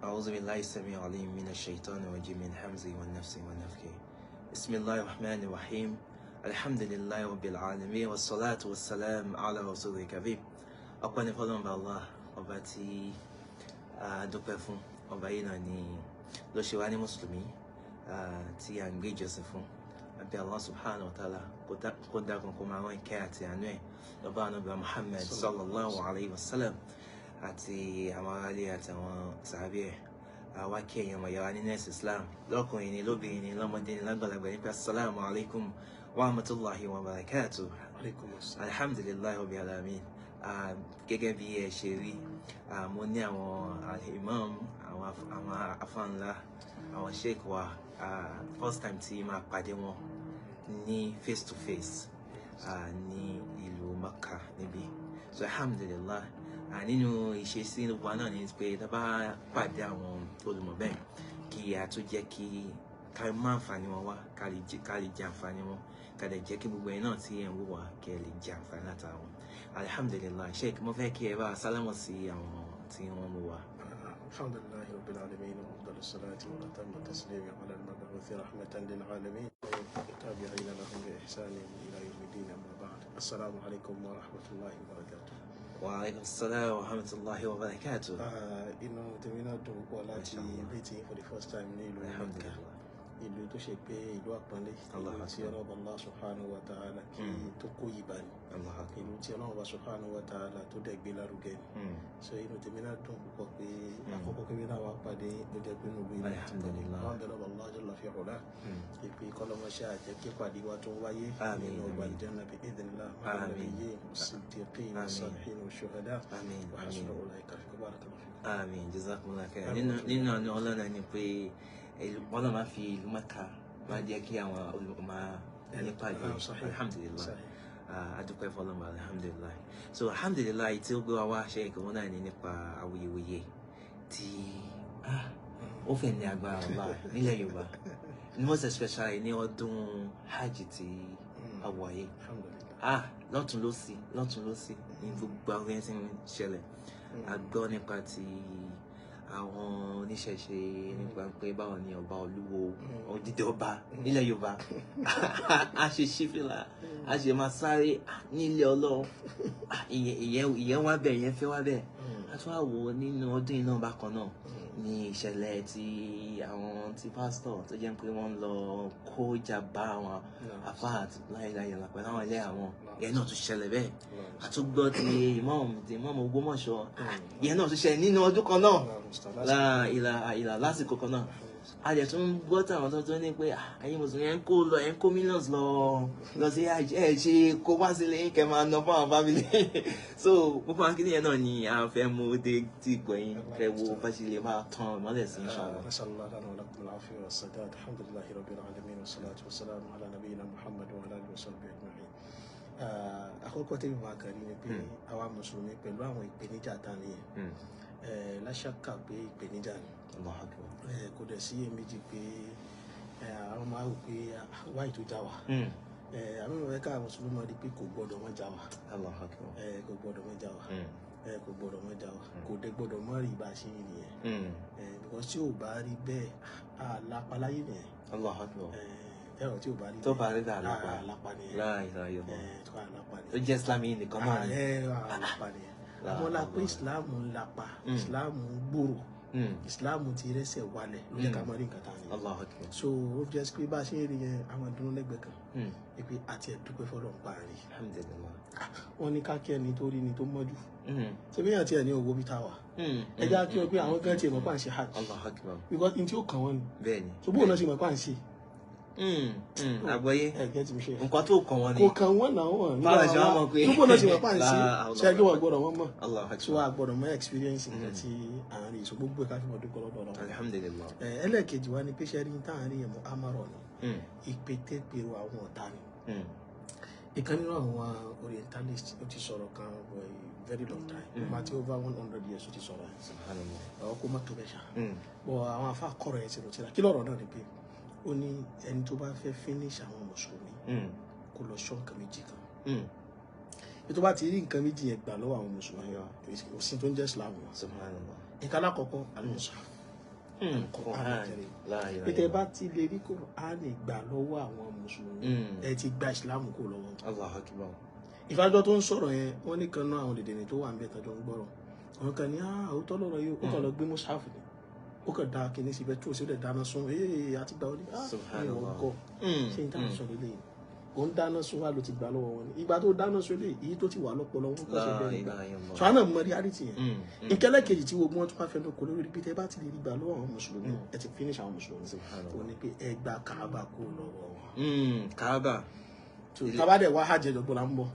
أعوذ بالله السميع العليم من الشيطان الرجيم من همزه ونفسه ونفخه بسم الله الرحمن الرحيم الحمد لله رب العالمين والصلاة والسلام على رسول الكريم ọpẹ́ ni fọ́lọ́run bá Allah ọba tí a dúpẹ́ fún ọba yìí náà ni ló ṣe wá ní mùsùlùmí tí a ń gbé ìjọsìn fún àbí Allah subhanahu wa ta'ala kó dákun kó máa rán ìkẹ́ àti àánú ẹ̀ lọ́ba ànábì Muhammad sallallahu alayhi wa sallam àti àwọn aráalé àti àwọn sàábì ẹ̀ àwa kí ẹ̀yin ọmọ ìyá wa nínú ẹ̀sìn Islam lọ́kùnrin ni lóbìnrin ni lọ́mọdé ni lágbàlagbà nípa assalamu alaikum wa rahmatullahi wa barakatuh. Alhamdulillahi rabbil alamin. Gẹ́gẹ́ bí ẹ ṣe rí mo ní àwọn imam àwọn afánlá àwọn sheikh wa first time tí máa pàdé wọn ní face to face ní ìlú Makkah níbí, so alhamdulillah nínú ìṣesí wa náà ni pé tá bá pàdé àwọn olùmọ̀ bẹ́ẹ̀ kí a tún jẹ́ kí ká má àǹfààní wọn wá ká lè jẹ àǹfààní wọn ká lè jẹ́ kí gbogbo ẹ̀ náà tí ẹ̀ ń wò wá kí ẹ lè jẹ àǹfààní látara wọn. Alhamdulillah, Sheikh, mo fẹ́ kí ẹ bá sálámọ̀ sí àwọn tí wọ́n mú wa. Alhamdulillahi rabbil alamin wa afdalus salati wa atammu taslimi ala al-mabu'uthi rahmatan lil alamin tabi'ina lahum bi ihsanin ila yawmiddin, amma ba'd. Assalamu alaykum wa rahmatullahi wa barakatuh. Wa alaykum assalam wa rahmatullahi wa barakatuh. Inú tèmi náà dùn púpọ̀ láti meet for the first time ní ìlú Makkah, ìlú tó ṣe pé ìlú àpọ́nlé, ìlú tí Ọlọ́run Allah subhanahu wa ta'ala kí tó kó ìbá ni, ìlú tí Ọlọ́run subhanahu wa ta'ala tó dẹ̀ gbé lárugẹ ni. So inú tèmi náà dùn púpọ̀ pé àkọ́kọ́ kébí náà wá pàdé ló jẹ́ pé inú ìlú ilẹ̀ wọn bẹ̀rẹ̀ Allah jalla fi ula ìpè kọ́lọ́mọṣẹ́ àjẹ́ kí pàdé wa tó wáyé nínú ọgbà ìjẹ́nà bí idhnillah ma'al nabiyyin was-siddiqin was-salihin wash-shuhada wa hasuna ulaika rafiqa. Barakallahu fikum. Àmín, jazakumullah khairan. Nínú àná Ọlọ́run ni pé wọ́n náà máa fi ìlú Makkah máa jẹ́ kí àwọn olùkọ́ máa nípa ìlú. Alhamdulillah, adúpẹ́ fọlọ́mọ alhamdulillah. So alhamdulillah tí ó gbé wa wá ṣe ìkọ́wọ́n náà ní nípa awuyewuye tí ó fẹ́ ní agbára ọba nílẹ̀ Yorùbá, most especially ní ọdún hajj tí a wọ̀ yìí. Lọ́tún lósì ní gbogbo àwọn ẹni tí ń ṣẹlẹ̀. A gbọ́ nípa ti àwọn oníṣẹ̀ṣe nípa pé báwo ni ọba Olúwo odidi ọba nílẹ̀ Yorùbá a ṣe ṣífìlà a ṣe máa sáré nílé Ọlọ́run, ìyẹn wá bẹ́ẹ̀ ìyẹn fẹ́ wá bẹ́ẹ̀. A tún wá wò nínú ọdún iná bákan náà ní ìṣẹ̀lẹ̀ ti àwọn ti pásítọ̀ tó jẹ́ pé wọ́n ń lọ kó jàmbá àwọn àfáà àti láìláyà pẹ̀lú àwọn ilé àwọn, ìyẹn náà tún ṣẹlẹ̀ bẹ́ẹ̀. A tún gbọ́ ti ìmáàmù Ògbómọ̀ṣọ́, ìyẹn náà tún ṣẹlẹ̀ nínú ọdún kan náà ìlà lásìkò kan náà. A dẹ̀ tún gbọ́ tàwọn tó ní pé ẹ̀yin mùsùlùmí ẹ̀ ń kó millions lọ sí ẹ̀ ṣe kó wá sílé kẹ́ máa ná fún àwọn family. So gbogbo àwọn kìnìyàn náà ni a fẹ́ mú dé tí ìgbọ̀ yín kẹ́ wo bá ṣe lè máa tán ìmọ́lẹ̀ sí inshallah. Nasallallahu lana wa lakum al-afiyya was-sadad. Alhamdulillahi rabbil alamin was-salatu was-salamu ala nabiyyina Muhammad wa ala alihi wa sahbihi ajma'in. Àkọ́kọ́ tèmi máa kàn ní pé àwa mùsùlùmí pẹ̀lú àwọn ìpèníjà tá a nìyẹn láṣàkà pé ìpèníjà ni kò dẹ̀ sí èméjì pé àwọn máa wò pé wáyé tó já wa àwọn ìwé ká mùsùlùmí máa di pé kò gbọdọ̀ wọ́n já wa kò gbọdọ̀ wọ́n já wa kò gbọdọ̀ wọ́n já wa kò dẹ̀ gbọdọ̀ mọ́ rí bá a ṣe rí nìyẹn because tí ò bá rí bẹ́ẹ̀ àlápaláyé nìyẹn ẹ̀rọ tí ò bá rí tó bá rí àlápa nìyẹn tó jẹ́ Islam yìí nìkan náà ni àlápa nìyẹn. Àwọn la pé Islam ń lapa, Islam ń gbòòrò, Islam ti rẹ́sẹ̀ wálẹ̀ ló yẹ ká mọ́ rí nǹkan tá a ní. So ó jẹ́ pé bá a ṣe ń rí yẹn àwọn ìdúró lẹ́gbẹ̀ẹ́ kan pé àti ẹ̀dúpẹ́ fọlọ́ ń pa rí. Wọ́n ní ká kí ẹni tó rí ni tó mọ́jú. Ṣé bí yàn tí ẹ̀ ní owó bí tá a wà? Ẹ já kí ọ pé àwọn kan tiẹ̀ mọ̀ pa à ń ṣe hajj. Because n tí ó kàn wọ́n ni. So bóun náà ṣe mọ̀ pa à ń ṣe. Àgbọ́yé nǹkan tó kàn wọ́n ni kò kàn wọ́n náà wọ́n báwo ṣe wọ́n mọ̀ pé túbọ̀ náà ṣe wọ́n pàǹ sí ṣẹ́gi wọ́n gbọ́dọ̀ wọ́n mọ̀ so a gbọ́dọ̀ mọ̀ experience nǹkan tí à ń rí so gbogbo ẹ̀ka fi mọ̀ dúpọ̀ lọ́dọ̀ ọ̀rọ̀. Alhamdulillah. Ẹlẹ́ẹ̀kejì wa ni pé ṣe rí tá à ń rí ẹ̀mọ́ amárọ̀ ni ìpètèpèrò àwọn ọ̀tá ni. Ìkan nínú àwọn orientalist ó ti sọ̀rọ̀ kan for a very long time nígbà tí over 100 years ó ti sọ̀rọ̀ ẹ̀ ọkọ̀ mọ́tò bẹ́ẹ̀ ṣá bọ̀ àwọn afá kọ̀rọ̀ ẹ̀ sínú tíra kí lọ́rọ̀ náà ni pé ó ní ẹni tó bá fẹ́ finish àwọn mùsùlùmí kó lọ ṣọ́ nǹkan méjì kan bí tó bá ti rí nǹkan méjì yẹn gbà lọ́wọ́ àwọn mùsùlùmí òsín tó ń jẹ́ Islam wọn. Nǹkan alákọ̀ọ́kọ́ al-mushaf Al-Qur'an. Pété bá ti lè rí Qur'an gbà lọ́wọ́ àwọn mùsùlùmí ẹ ti gba ìsìlámù kó lọ́wọ́. Allahu Akbar. Ìfájọ́ tó ń sọ̀rọ̀ yẹn wọ́n ní kan náà àwọn dèdèrè tó wà ń bẹ̀ tọ́jọ́ ń gbọ́rọ̀ àwọn kan ní àwòtọ́ lọ́rọ̀ yìí ó kàn lọ gbé mọ́sáfù ni ó kàn da kìíní síbẹ̀ tó sì lè dáná sun àti gbà ó ní ìwọ̀n kọ́ ṣé n táwọn sọ lélẹ̀ ó ń dáná sun wà ló ti gbà lọ́wọ́ wọn ni ìgbà tó dáná sun lè èyí tó ti wà lọ́pọ̀lọ́ wọn kọ́ sí bẹ́ẹ̀ nígbà sọ àná mọ reality yẹn ìkẹlẹ́ kejì tí gbogbo wọn tó bá fẹ́ lóko lórí bí tẹ bá ti lè rí gbà lọ́wọ́ àwọn mùsùlùmí ẹ ti finish àwọn mùsùlùmí ò ní pé ẹ gba Kaaba kó lọ́wọ́ wọn. Kaaba tàbá dẹ̀ wá hajj ẹ̀jọ̀ gbọ́dọ̀ ń bọ̀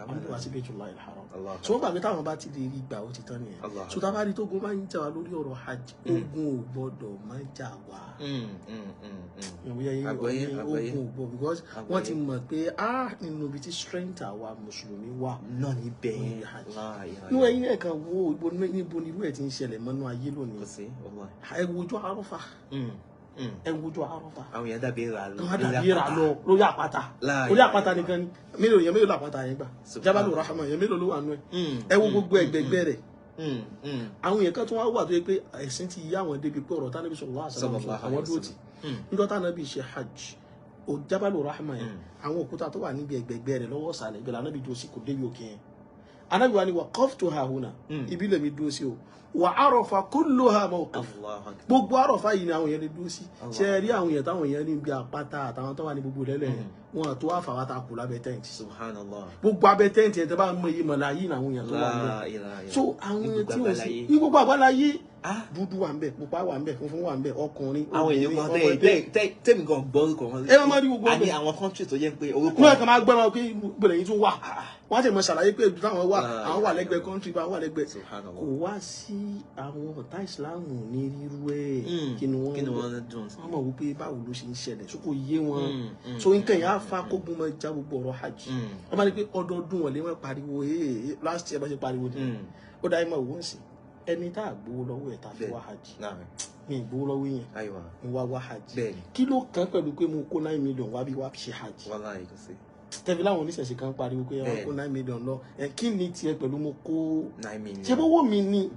àwọn ìwà sí Baytullahil Haram so wọ́n gbàgbé táwọn bá ti lè rí gbà ó ti tán nìyẹn so tàbá rí tógun máa ń jà wá lórí ọ̀rọ̀ hajj ogun ò gbọ́dọ̀ máa jà wá ogun ò gbọ́ because wọ́n ti mọ̀ pé nínú ibi tí strength àwa mùsùlùmí wà náà níbẹ̀ inú ẹ̀yin náà kan wo níbo ni irú ẹ̀ ti ń ṣẹlẹ̀ mọ́nú ayé lónìí ẹ wojú Àrafà ẹ wojú Àrafà àwọn èèyàn dàbí ra lọ lórí àpáta nìkan ni mélòó làpáta yẹn gbà Jabalu Rahma yẹn mélòó ló wà nú ẹ wo gbogbo ẹgbẹgbẹ rẹ àwọn èèyàn kan tó wá wà tó yẹ pé ẹ̀sìn ti yá àwọn débi pé ọ̀rọ̀ tánàbí sallallahu alaihi wasallam àwọn dúró tì nígbà tánàbí ṣe hajj o Jabalu Rahma yẹn àwọn òkúta tó wà níbi ẹgbẹgbẹ rẹ lọ́wọ́ sàlẹ̀ ìbẹ̀rẹ̀ anábì dúró sí kò débi òkè yẹn anábì wa ni waqaftu hahuna ibi lèmi dúró sí o wà Àrafà kulluha mawqif gbogbo Àrafà yìí ni àwọn èèyàn lè dúró sí ṣe rí àwọn èèyàn táwọn èèyàn ní bí àpáta àtàwọn tó wà ní gbogbo lẹ́lẹ̀ wọn àtó àfàwátà kù lábẹ́ tẹ́ǹtì subhanallah gbogbo abẹ́ tẹ́ǹtì ẹ̀ tẹ́ bá mọ iye mọ̀lá yìí àwọn èèyàn tó wà ń bẹ̀ so àwọn èèyàn tí wọ́n sì ní gbogbo àgbáláyé dúdú wà ń bẹ̀ pupa wà ń bẹ̀ funfun wà ń bẹ̀ ọkùnrin àwọn èèyàn kan tẹ́mi kan gbọ́ orúkọ wọn ẹ máa rí gbogbo àní àwọn kọ́ńtì tó yẹ pé orúkọ wọn kàn máa gbọ́ wọn pé gbọ́dọ̀ yìí tún wà wọ́n á tẹ̀ mọ́ ṣàlàyé pé táwọn wà àwọn wà lẹ́gbẹ̀ẹ́ kọ́ńtì bá wà lẹ́gbẹ̀ẹ́ kò wá sí àwọn ọ̀tá ìsìláàmù ní rírú ẹ̀ kí ni wọ́n dùn wọ́n mọ̀ wípé báwo ló ṣe ń ṣẹlẹ̀ so kò yé wọn so nǹkan yẹn á fa kógun mọ́ já gbogbo ọ̀rọ̀ hajj wọ́n máa ní pé ọdọọdún wọ̀lé wọn pariwo last year bá ṣe pariwo ni ó dá ìmọ̀ wọ́n sí ẹni tá a gbowó lọ́wọ́ ẹ̀ tá a fi wá hajj mi ì gbowó lọ́wọ́ yẹn mo wá hajj kí ló kàn pẹ̀lú pé mo kó 9 million wá bí wá ṣe hajj tẹ̀fi láwọn oníṣẹ̀ṣe kan pariwo pé wọ́n kó 9 million lọ kí ni tiẹ̀ pẹ̀lú mo kó 9 million ṣe bówó mi ni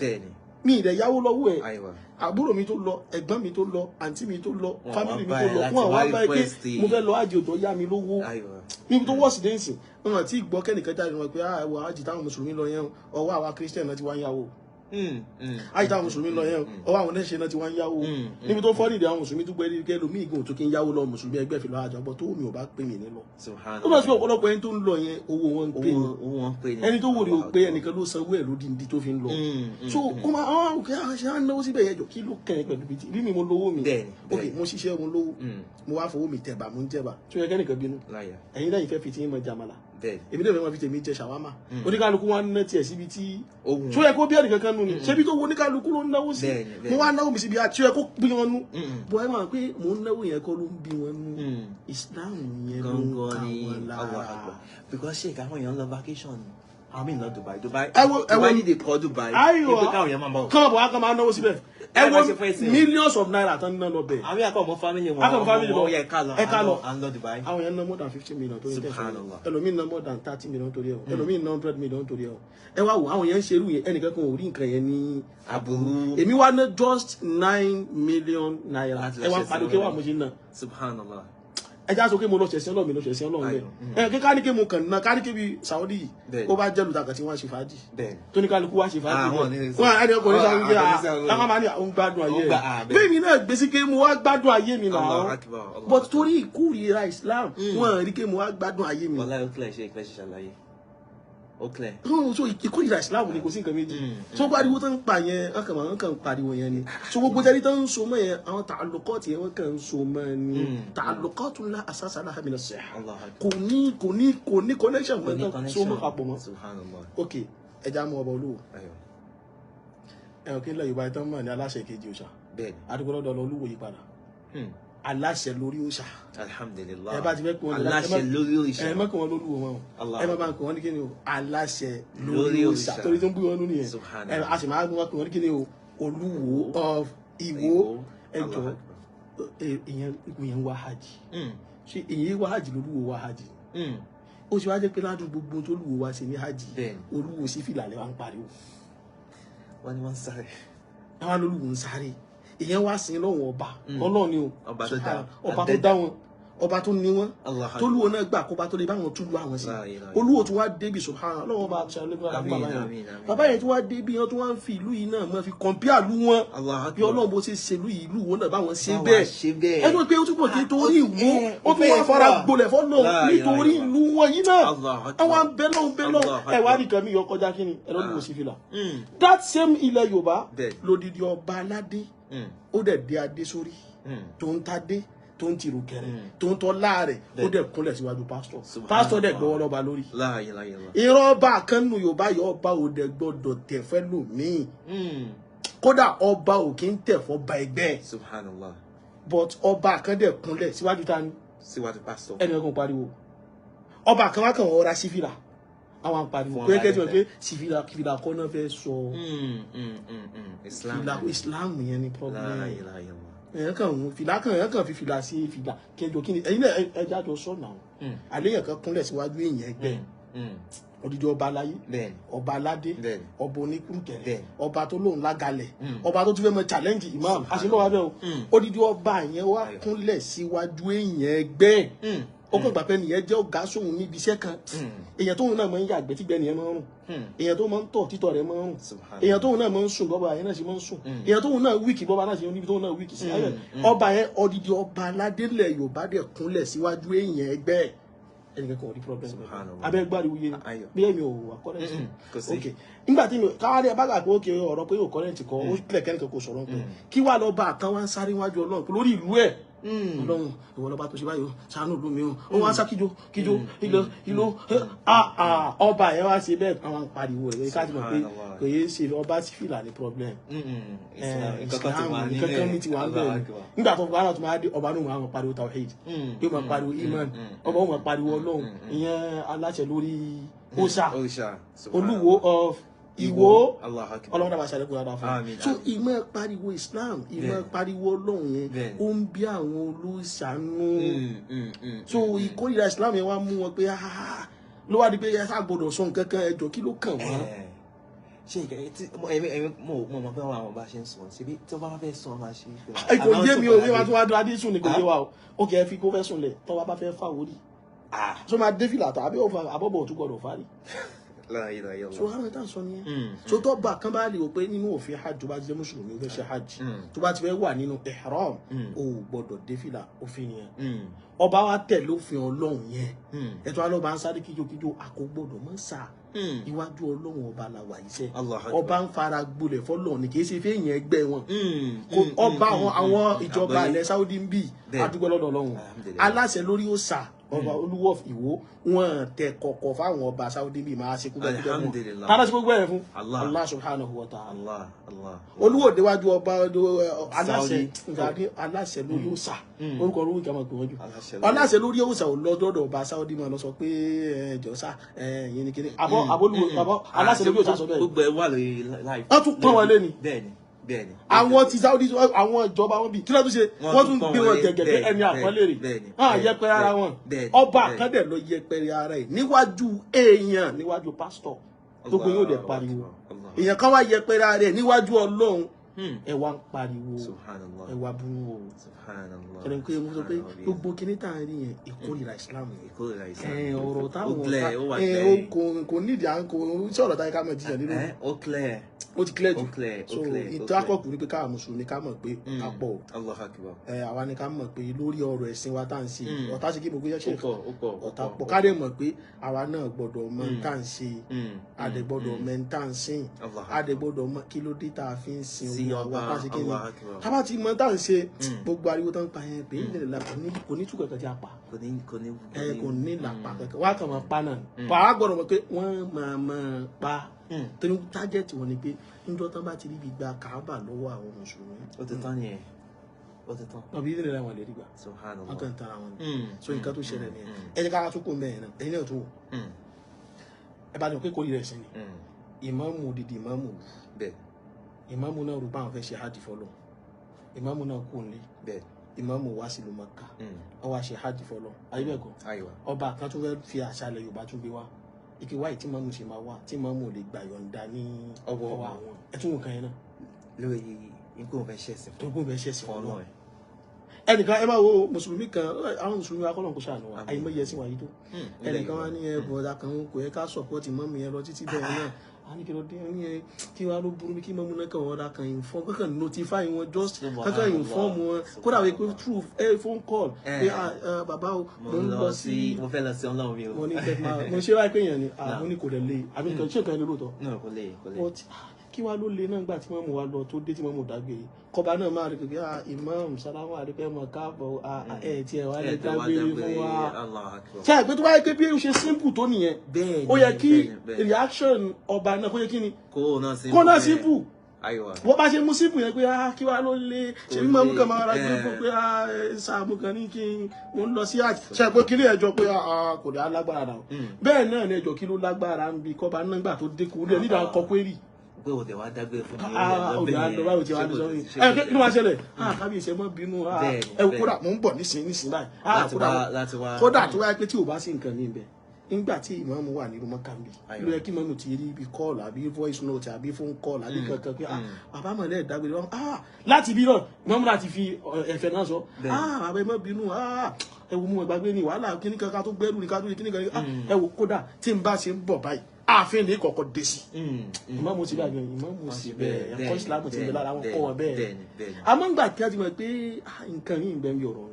mi ì dẹ̀ yáwó lọ́wọ́ ẹ̀ àbúrò mi tó lọ ẹ̀gbọ́n mi tó lọ àǹtí mi tó lọ fámìlì mi tó lọ fún àwọn abáyé pé mo fẹ́ lọ àjò tó yá mi lówó níbi tó wọ́ọ̀sì dẹ́ǹsì wọn àti ìgbọ́ kẹ́nìkan jáde wọn pé àwọn àjì táwọn mùsùlùmí lọ yẹn ọwọ́ àwa Christian náà ti wá ń yáwó àjì táwọn mùsùlùmí lọ yẹn ọwọ́ àwọn oníṣẹ́ náà ti wá ń yáwó níbi tó fọ́ nídìí àwọn mùsùlùmí tó gbé kẹ́ lómi ìgbọ̀n tó kí ń yáwó lọ mùsùlùmí ẹgbẹ́ fi lọ àjọ bọ́ tó mi ò bá pè mí ní lọ. ó lọ sí ọ̀pọ̀lọpọ̀ ẹni tó ń lọ yẹn owó wọn ń pè ní ẹni tó wò rí o pé ẹnìkan ló sanwó ẹ̀ lódìndí tó fi ń lọ so ó máa àwọn òkè àṣẹ à ń náwó síbẹ̀ yẹn jọ kí ló kẹ́ ẹ pẹ̀lú bíi bí mi mo lówó mi ok mo ṣiṣẹ́ mo lówó mo wá fowó mi tẹ̀bà mo ń jẹ̀bà tó yẹ kẹ́nìkan bínú ẹ̀yin náà ìfẹ́ fi ti ń mọ jàmàlà èmi náà fẹ́ máa fi tèmi jẹ ṣàwámà oníkálukú wọn ná tiẹ̀ síbi tí tó yẹ kó bí ẹnìkan kan nù ni ṣébi tó wo oníkálukú ló ń náwó sí mo wá náwó mi síbi àti tó yẹ kó bí wọn nú bọ́ ẹ máa pé mò ń náwó yẹn kọ́ ló ń bí wọn nú Islam yẹn ló ń ká wọn lára. because ṣe ìkáwọn èèyàn lọ vacation àmì ìlọ Dubai ní the port Dubai ìpè káwọn èèyàn máa bọ̀ kọ́ bọ̀ akọ́ máa náwó síbẹ̀ ẹ wo millions of naira tán náà lọ bẹ̀. àmì àkọ́mọ́ family wọn lọ ẹ̀ka lọ and lọ Dubai. àwọn yẹn ná more than 50 million torí tẹ̀sán ẹlòmíì ná more than 30 million torí ẹ̀ ẹlòmíì ná 100 million torí ẹ̀ ẹ wá wò àwọn yẹn ń ṣerú yẹn ẹnìkan kan ò rí nǹkan yẹn ní àbúrú. èmi wá ná just 9 million naira ẹ wá pàdé kí wà mo ṣe ná. subhanallah. ẹ já sọ pé mo lọ ṣẹ̀sìn Ọlọ́run mi lọ ṣẹ̀sìn Ọlọ́run bẹ́ẹ̀ kí káníkè mo kàn ná káníkè bíi Saudi yìí ó bá jẹ́ lùtàkà tí wọ́n ṣe fàájì tó ní kálukú wá ṣe fàájì wọn ẹni ọkùnrin sáà ń gbé àwọn máa ní àwọn gbádùn ayé rẹ̀ bẹ́ẹ̀ mi náà gbèsè pé mo wá gbádùn ayé mi náà but torí ìkórìíra Islam wọn rí pé mo wá gbádùn ayé mi. wàlá ó kílẹ̀ ṣe ìpẹ́ ṣàlàyé ó kílẹ̀. so ìkórìíra Islam ni kò sí nǹkan méjì tó pariwo tó ń pa yẹn wọn kàn ń pariwo yẹn ni so gbogbo jẹ́rí tó ń so mọ́ yẹn àwọn tàlùkọ́ọ̀tì yẹn wọ́n kàn ń so mọ́ ni tàlùkọ́ọ̀tù ńlá asásá náà hàmì lọ́sẹ̀ kò ní connection mọ́ tán so mọ́ papọ̀ mọ́. ok ẹja mú ọba olúwo ẹ̀rọ kí n lọ Yorùbá tán mọ̀ ní aláṣẹ kejì òòṣà àdúgbò lọ́dọ̀ olúwo yí padà aláṣẹ lórí òòṣà alhamdulillah ẹ bá ti fẹ́ pé wọn aláṣẹ lórí òòṣà ẹ mọ́kàn wọn lólúwo wọn ẹ má bá ń pè wọ́n ní kí ni o aláṣẹ lórí òòṣà torí tó ń bí wọn nínú yẹn ẹ a sì máa ń pè wọ́n ní kí ni o olúwo of Ìwó ẹjọ ìyẹn wá hajj ṣe ìyẹn wá hajj lólúwo wá hajj ó ṣe wá jẹ́ pé ládùn gbogbo tó lúwo wá ṣe ní hajj olúwo sí fìlà lẹ́wà ń pariwo wọ́n ní wọ́n ń sáré àwọn olúwo ń sáré ìyẹn wá sin lọ́wọ́ ọba Ọlọ́run ni o ọba tó dá wọn ọba tó ní wọn tó lúwo náà gbà kó bá tó lè báwọn tún lu àwọn sí olúwo tó wá débi subhana Ọlọ́run bá ṣe alẹ́gbẹ́ bàbá yẹn tó wá débi wọn tó wá ń fi ìlú yìí náà mọ́ fi kọ̀mpíà lú wọn bí Ọlọ́run bó ṣe ṣe ìlú yìí ìlú wọn náà báwọn ṣe bẹ́ẹ̀ ẹ tó pé ó túbọ̀ kí torí ìwó ó tún wá fara gbolẹ̀ fọ́nà nítorí ìlú wọn yìí náà àwọn bẹ́lọ́ ẹ wá nìkan mi yọ kọjá kí ni ẹ lọ́dún sí fìlà that same ilẹ̀ Yorùbá lódìdí ọba aládé ó dẹ̀ dé adé sórí tó ń tadé tó ń tìrù kẹrẹ tó ń tọ́ láàrẹ̀ ó dẹ̀ kúnlẹ̀ síwájú pásítọ̀ dẹ̀ gbọ́wọ́ lọ́ba lórí ìran ọba kan nù Yorùbá yọ ọba ò dẹ̀ gbọ́dọ̀ tẹ̀ fẹ́ lòmíì kódà ọba ò kí ń tẹ̀ fọ́ ba ẹgbẹ́ subhanallah but ọba kan dẹ̀ kúnlẹ̀ síwájú tani síwájú pásítọ̀ ẹni kan pariwo ọba kan wá kàn wọ́n ra sífìlà àwọn àpariwo pé kẹ́tì wọn pé sífìlà kọ́ náà fẹ́ sọ Islam yẹn ni problem èèyàn kàn fi fìlà sí fìlà kẹjọ kí ni ẹ̀yin náà ẹja jọ sọ náà àléyàn kan kúnlẹ̀ síwájú èèyàn ẹgbẹ́ odidi ọba aláyé ọba aládé ọba oníkùnkẹrẹ ọba tó lóun lágalẹ̀ ọba tó tún fẹ́ mọ challenge imam àṣìlọ́wọ́ abẹ́ o odidi ọba yẹn wá kúnlẹ̀ síwájú èèyàn ẹgbẹ́ ó kàn gbà pé nìyẹn jẹ́ ọ̀gá sóhun níbi iṣẹ́ kan èèyàn tóun náà máa ń yàgbẹ́ tígbẹ́ nìyẹn máa ń rùn èèyàn tó máa ń tọ̀ títọ̀ rẹ̀ máa ń rùn èèyàn tóun náà máa ń sùn bọ́ba yẹn náà ṣe máa ń sùn èèyàn tóun náà wíìkì bọ́ba náà ṣe níbi tóun náà wíìkì sí ayọ̀ ọba yẹn odidi ọba aládélẹ̀ Yorùbá dẹ̀ kúnlẹ̀ síwájú èèyàn ẹgbẹ́ ẹnìkan kan ò rí problem abẹ́ gbáriwo yé bí èmi ò wà kọ́rẹ́ǹtì ok nígbà tí mi káwárí abága pé ókè ọ̀rọ̀ pé ò kọ́rẹ́ǹtì kan ó kílẹ̀ kẹ́nìkan kò sọ̀rọ̀ pé kí wàá lọ bá àkànwá ń sáré wájú Ọlọ́run lórí ìlú ẹ̀ Ọlọ́run ìwọ lọba tó ṣe báyìí ṣàánú ìlú mi ó wá sá kíjó ìlò ọba yẹn wá ṣe bẹ́ẹ̀ àwọn pariwo rẹ̀ ká ti mọ̀ pé kò yé ṣe ọba sí fìlà ní problem nǹkan mi ti wà ń bẹ̀rẹ̀ nígbà tó fọwọ́n tó máa dé ọba náà máa pariwo tawhid yóò máa pariwo iman ọba ó máa pariwo Ọlọ́run ìyẹn aláṣẹ lórí òòṣà Olúwo of Ìwó Ọlọ́run dábàá ṣàlẹ̀ kó dáadáa fún mi so ìmọ̀ pariwo Islam ìmọ̀ pariwo Ọlọ́run yẹn ó ń bí àwọn olóṣàánú so ìkórìíra Islam yẹn wá mú wọn pé ló wá di pé ẹ ṣàgbọ́dọ̀ sọ nǹkan kan ẹjọ́ kí ló kàn wọ́n. ṣé ẹ̀mí mo mọ̀ fẹ́ wọn àwọn bá ṣe ń sọ síbi tó bá fẹ́ sọ máa ṣe. kò yé mi o bí wọ́n tún wá dúró adé sùn ni kò yé wa o ó kẹ́ ẹ fi kó fẹ́ sùn lẹ̀ tó bá fẹ́ fà wórí so máa dé fìlà tó àbọ̀bọ̀ òtún gbọ́dọ̀ fárí so hàn tá sọ nìyẹn so tó bá kan bá lè wò pé nínú òfin hajj bá jẹ́ mùsùlùmí ó fẹ́ ṣe hajj tó bá ti fẹ́ wà nínú ihram ó gbọ́dọ̀ dé fìlà òfin yẹn ọba wa tẹ̀lé òfin Ọlọ́run yẹn ẹ̀tọ́ alọba ń sáré kíjokíjo àkógbọ́dọ̀ mọ sá iwájú Ọlọ́run ọba la wà iṣẹ́ ọba ń fara gbolẹ̀ fọ́lọ́run ní kì í ṣe fẹ́ yẹn ẹgbẹ́ wọn ọba àwọn ìjọba ilẹ̀ Saudi ń bì àdúgbò lọ́dọ̀ Ọlọ́run aláṣẹ lórí òòṣà ọba Olúwo of Ìwó wọn tẹ kọkọ fáwọn ọba Saudi bíi máa ṣe kúgbẹ kúgbẹ mọ tàbí ṣe gbogbo ẹ fún Allah subhanahu wa ta'ala Olúwo déwájú ọba aláṣẹ lórí òòṣà orúkọ olówó ìkàmọ pé wọn jù aláṣẹ lórí òòṣà ò lọ́dọ̀ ọba Saudi máa lọ sọ pé ẹjọsà yẹn ni kíni àbọ aláṣẹ lórí òòṣà sọ bẹ́ẹ̀ gbogbo ẹ wà lórí láì wọn tún pọn wọn lé ni bẹ́ẹ̀ni àwọn ti Saudi àwọn ìjọba wọn bí kí ló tún ṣe wọn tún gbé wọn gẹ́gẹ́ pé ẹni àpọ́nlé rẹ̀ hàn yẹpẹrẹ ara wọn ọba àkàndẹ lọ yẹpẹrẹ ara ẹ̀ níwájú èèyàn níwájú pásítọ̀ tó gbé yóò dẹ̀ pariwo èèyàn kan wá yẹpẹrẹ ara ẹ̀ níwájú Ọlọ́run ẹ wá ń pariwo ẹ wá burú o ẹni pé mo sọ pé gbogbo kíní tá à ń rí yẹn ìkórìíra Islam yẹn ọ̀rọ̀ táwọn kò nídìí à ń kó sí ọ̀rọ̀ táyé ká mọ̀ jiyàn nínú ó ti clear jù so ìtọ́ akọ́kùn ní pé káà mùsùlùmí ká mọ̀ pé a pọ̀ àwa ni ká mọ̀ pé lórí ọ̀rọ̀ ẹ̀sìn wa tá à ń ṣe ọ̀tá ṣe kí gbogbo yẹn ṣe ọ̀tá pọ̀ ká dé mọ̀ pé àwa náà gbọ́dọ̀ mọ̀ tá à ń ṣe adẹ gbọ́dọ̀ mọ̀ tá à ń sìn adẹ gbọ́dọ̀ mọ̀ kí ló dé tá a fi ń sin ọba tá a ṣe kí ni tá a bá ti mọ̀ tá à ń ṣe gbogbo ariwo tó ń pa yẹn pé ìdílé la kò ní tú kankan tí a pa kò ní làpá kankan wá kàn máa pa náà pa á gbọ́dọ̀ mọ̀ pé wọ́n máa pa torí tájẹ́tì wọn ni pé níjọ́ tán bá ti rí gbígba Káàbà lọ́wọ́ àwọn mùsùlùmí. ó ti tán yẹn ó ti tán. ọbí ìdílé la wọn lè rí gbà wọn kàn tara wọn ni so nǹkan tó ṣẹlẹ̀ nìyẹn ẹni ká tó kó mẹ́rin náà ẹni náà tó wò ẹ bá ní pé kórìíra ẹ̀sìn ni ìmáàmù òdìdí ìmáàmù ìmáàmù náà rò bá àwọn fẹ́ ṣe hajj fọlọ́ ìmáàmù náà kò ní ìmáàmù wá sílùú Mákà ó wá ṣe hajj fọlọ́ ayé bẹ́ẹ̀ kọ́ ọba kan tó fẹ́ fi àṣà ilẹ̀ Yorùbá tún gbé wá ike wáyé tí mọ́mú ṣe máa wá tí mọ́mú lè gbà yọ̀ǹda ní ọwọ́ àwọn ẹtún nǹkan yẹn náà. lórí Ikú òun fẹ́ ṣẹ̀sìn tó gbọ́n bẹ́ẹ̀ ṣẹ̀sìn fún Ọlọ́run. ẹnìkan ẹ máa wo mùsùlùmí kan àwọn mùsùlùmí akọ́lọ̀ kò ṣàánú wa àìmọye ẹ̀sìn wáyé tó ẹnìkan wá ní bọ̀dà kan kò yẹ ká sọ̀pọ̀tì mọ́mù yẹn lọ títí bẹ́ẹ̀ náà a ní kí ló dé ní ẹ kí wàá ló burú bí kí mọ́mù náà kàn wọ́n ra kan inform kankan notify wọn just kankan inform wọn kódà wípé pé through phone call pé bàbá o mo ń lọ sí mo fẹ́ lọ sí Ọlọ́run mi o. mo ní kẹ́ máa mo ṣe wáyé pé èèyàn ni mo ní kò dẹ̀ lé àbí nǹkan ṣé nǹkan ẹni lóòótọ́. náà kò lè kí wá ló le náà gbà tí wọ́n mú wa lọ tó dé tí wọ́n mú dágbére kọba náà máa rí pé imam salamu alaykum mọ káàbọ̀ ẹ tí ẹ wá lè dágbére fún wa ṣe àìpé tó bá yẹ pé bí ó ṣe simple tó nìyẹn ó yẹ kí reaction ọba náà kó yẹ kí ni kó náà simple wọ́n bá ṣe mú simple yẹn pé kí wá ló le ṣe bí mọ́mú kan máa ra gbé fún pé sáàmù kan ní kí mo ń lọ sí àjì ṣe àìpé kí ní ẹjọ́ pé kò dé alágbára náà bẹ́ẹ̀ náà ní ẹjọ́ kí ló lágbára ń bi kọba náà gbà tó dé kú lé nígbà kọ query pé o tẹ wá dágbére fún mi. ọ̀gá àlọ́ báwo ti wá ní sọ́yìn kí ló máa ṣẹlẹ̀ kábíyèsí ẹ mọ́ bínú kódà mò ń bọ̀ nísìnyí báyìí kódà tó wáyé pé tí ò bá sí nǹkan ní ibẹ̀ nígbà tí ìmáàmù wà ní rúmọ́ kàmbì ló yẹ kí ìmáàmù ti rí ibi call àbí voice note àbí phone call àbí kankan pé bàbá mọ̀lẹ́ ìdágbére wọn láti bí náà ìmáàmù láti fi ẹ̀fẹ̀ náà sọ bàbá ẹ mọ́ bínú ẹ wo mú ẹgbàgbé ní wàhálà kíní kankan tó gbẹ́rù ní kájú kíní kankan ẹ wo kódà tí n bá ṣe ń bọ̀ báyìí ààfin ní kọ̀kọ́ dé sí ìmáàmù ti bẹ́ẹ̀ ìmáàmù sì bẹ́ẹ̀ ẹ̀kọ́ ìsìlámù ti bẹ́ẹ̀ lára wọn kọ́ wọn bẹ́ẹ̀ àmọ́ ńgbà tí a ti mọ̀ pé nǹkan yìí ń bẹ́ẹ̀ bí ọ̀rọ̀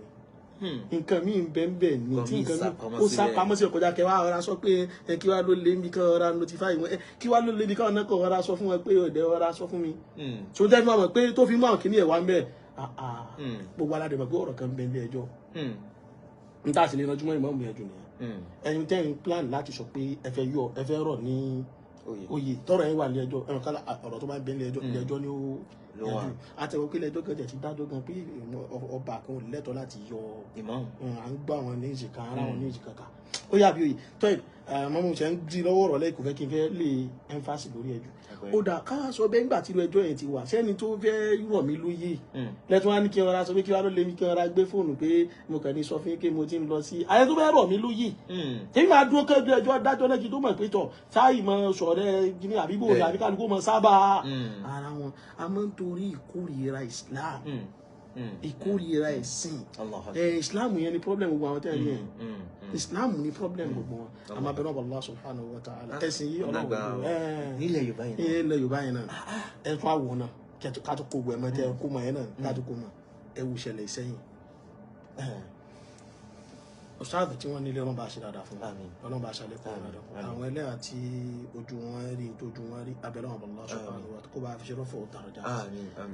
ni nǹkan mi ń bẹ́ẹ̀ bẹ́ẹ̀ ni tí nǹkan mi ó sá pamọ́ sí ọkọjá kẹwàá ọ̀rá sọ pé kí wàá ló lé mi kán ọ̀rá notify wọn kí wàá ló lé mi kán ọ̀nà kan ọ̀rá sọ fún wọn pé ọ̀dẹ̀ ọ̀rá sọ fún mi tó jẹ́ fún wọn pé tó fi mú àwọn kìíní ẹ̀ wá ń bẹ́ẹ̀ gbogbo aládé mọ̀ pé ọ̀rọ̀ kan bẹ́ẹ̀ ní ẹjọ́ n ta sì lè ránjú mọ́ ìmọ̀ ìmọ̀ ẹ̀jù nìyẹn ẹ̀yin tẹ́ ń plan láti sọ pé ẹ fẹ́ rọ̀ ní oyè tọrọ yẹn wà ní ẹjọ́ ẹ̀rọ kálá ọ̀rọ̀ tó bá ń bẹ ní ẹjọ́ ní ó yẹjú àtẹ̀wọ́ pé ilé-ẹjọ́ kan ti dájọ́ gan pé ọba kan ò lẹ́tọ̀ọ́ láti yọ à ń gbọ́ àwọn ní ìjìká ara wọn ní ìjìká ká ó yà bí oyè tọ́ ẹ̀ mọ́mú ṣe ń di lọ́wọ́ rọ̀ lẹ́yìn kò fẹ́ kí n fẹ́ lè ẹ́ńfàsì lórí ẹjọ́ ó dà ká sọ bẹ́ẹ̀ ńgbà tí ẹjọ́ yẹn ti wà sẹ́ni tó fẹ́ rọ̀ mí lóyè lẹ́tọ́ wá ní kí n rọra sọ pé kí wá ló lé mi kí n rọra gbé fóònù pé mo kàn ní sọ fún pé mo ti ń lọ sí ayé tó fẹ́ rọ̀ mí lóyè èmi máa dúró kẹ́jọ́ ẹjọ́ dájọ́ náà kí tó mọ̀ pé tọ̀ sáì mọ sọ̀rẹ́ gíní àbíbò àbí kálukú mọ sábà ara wọn a máa ń torí ìkórìíra Islam ìkórìíra ẹ̀sìn Islam yẹn ni problem gbogbo àwọn tẹ́lẹ̀ yẹn Islam ni problem gbogbo wọn a máa bẹ̀rẹ̀ Allah subhanahu wa ta'ala ẹ̀sìn yìí ọlọ́run nílẹ̀ Yorùbá yẹn náà ẹ̀ fún àwọn náà ká tó kó gbọ́ ẹ̀ mọ́ tẹ́ kó mọ́ yẹn náà ká tó kó mọ́ ẹ̀ wù ṣẹlẹ̀ ìsẹ́yìn ọ̀sáàdù tí wọ́n nílé ọlọ́run bá ṣe dáadáa fún ọlọ́run bá ṣe àlékún dáadáa àwọn ẹlẹ́yà tí ojú wọn rí tójú wọn rí abẹ́lẹ́ wọn bọ̀lá ṣọ́kàn àwọn kó bá fi ṣe rọ́fọ̀ ọ̀tàrọ̀jà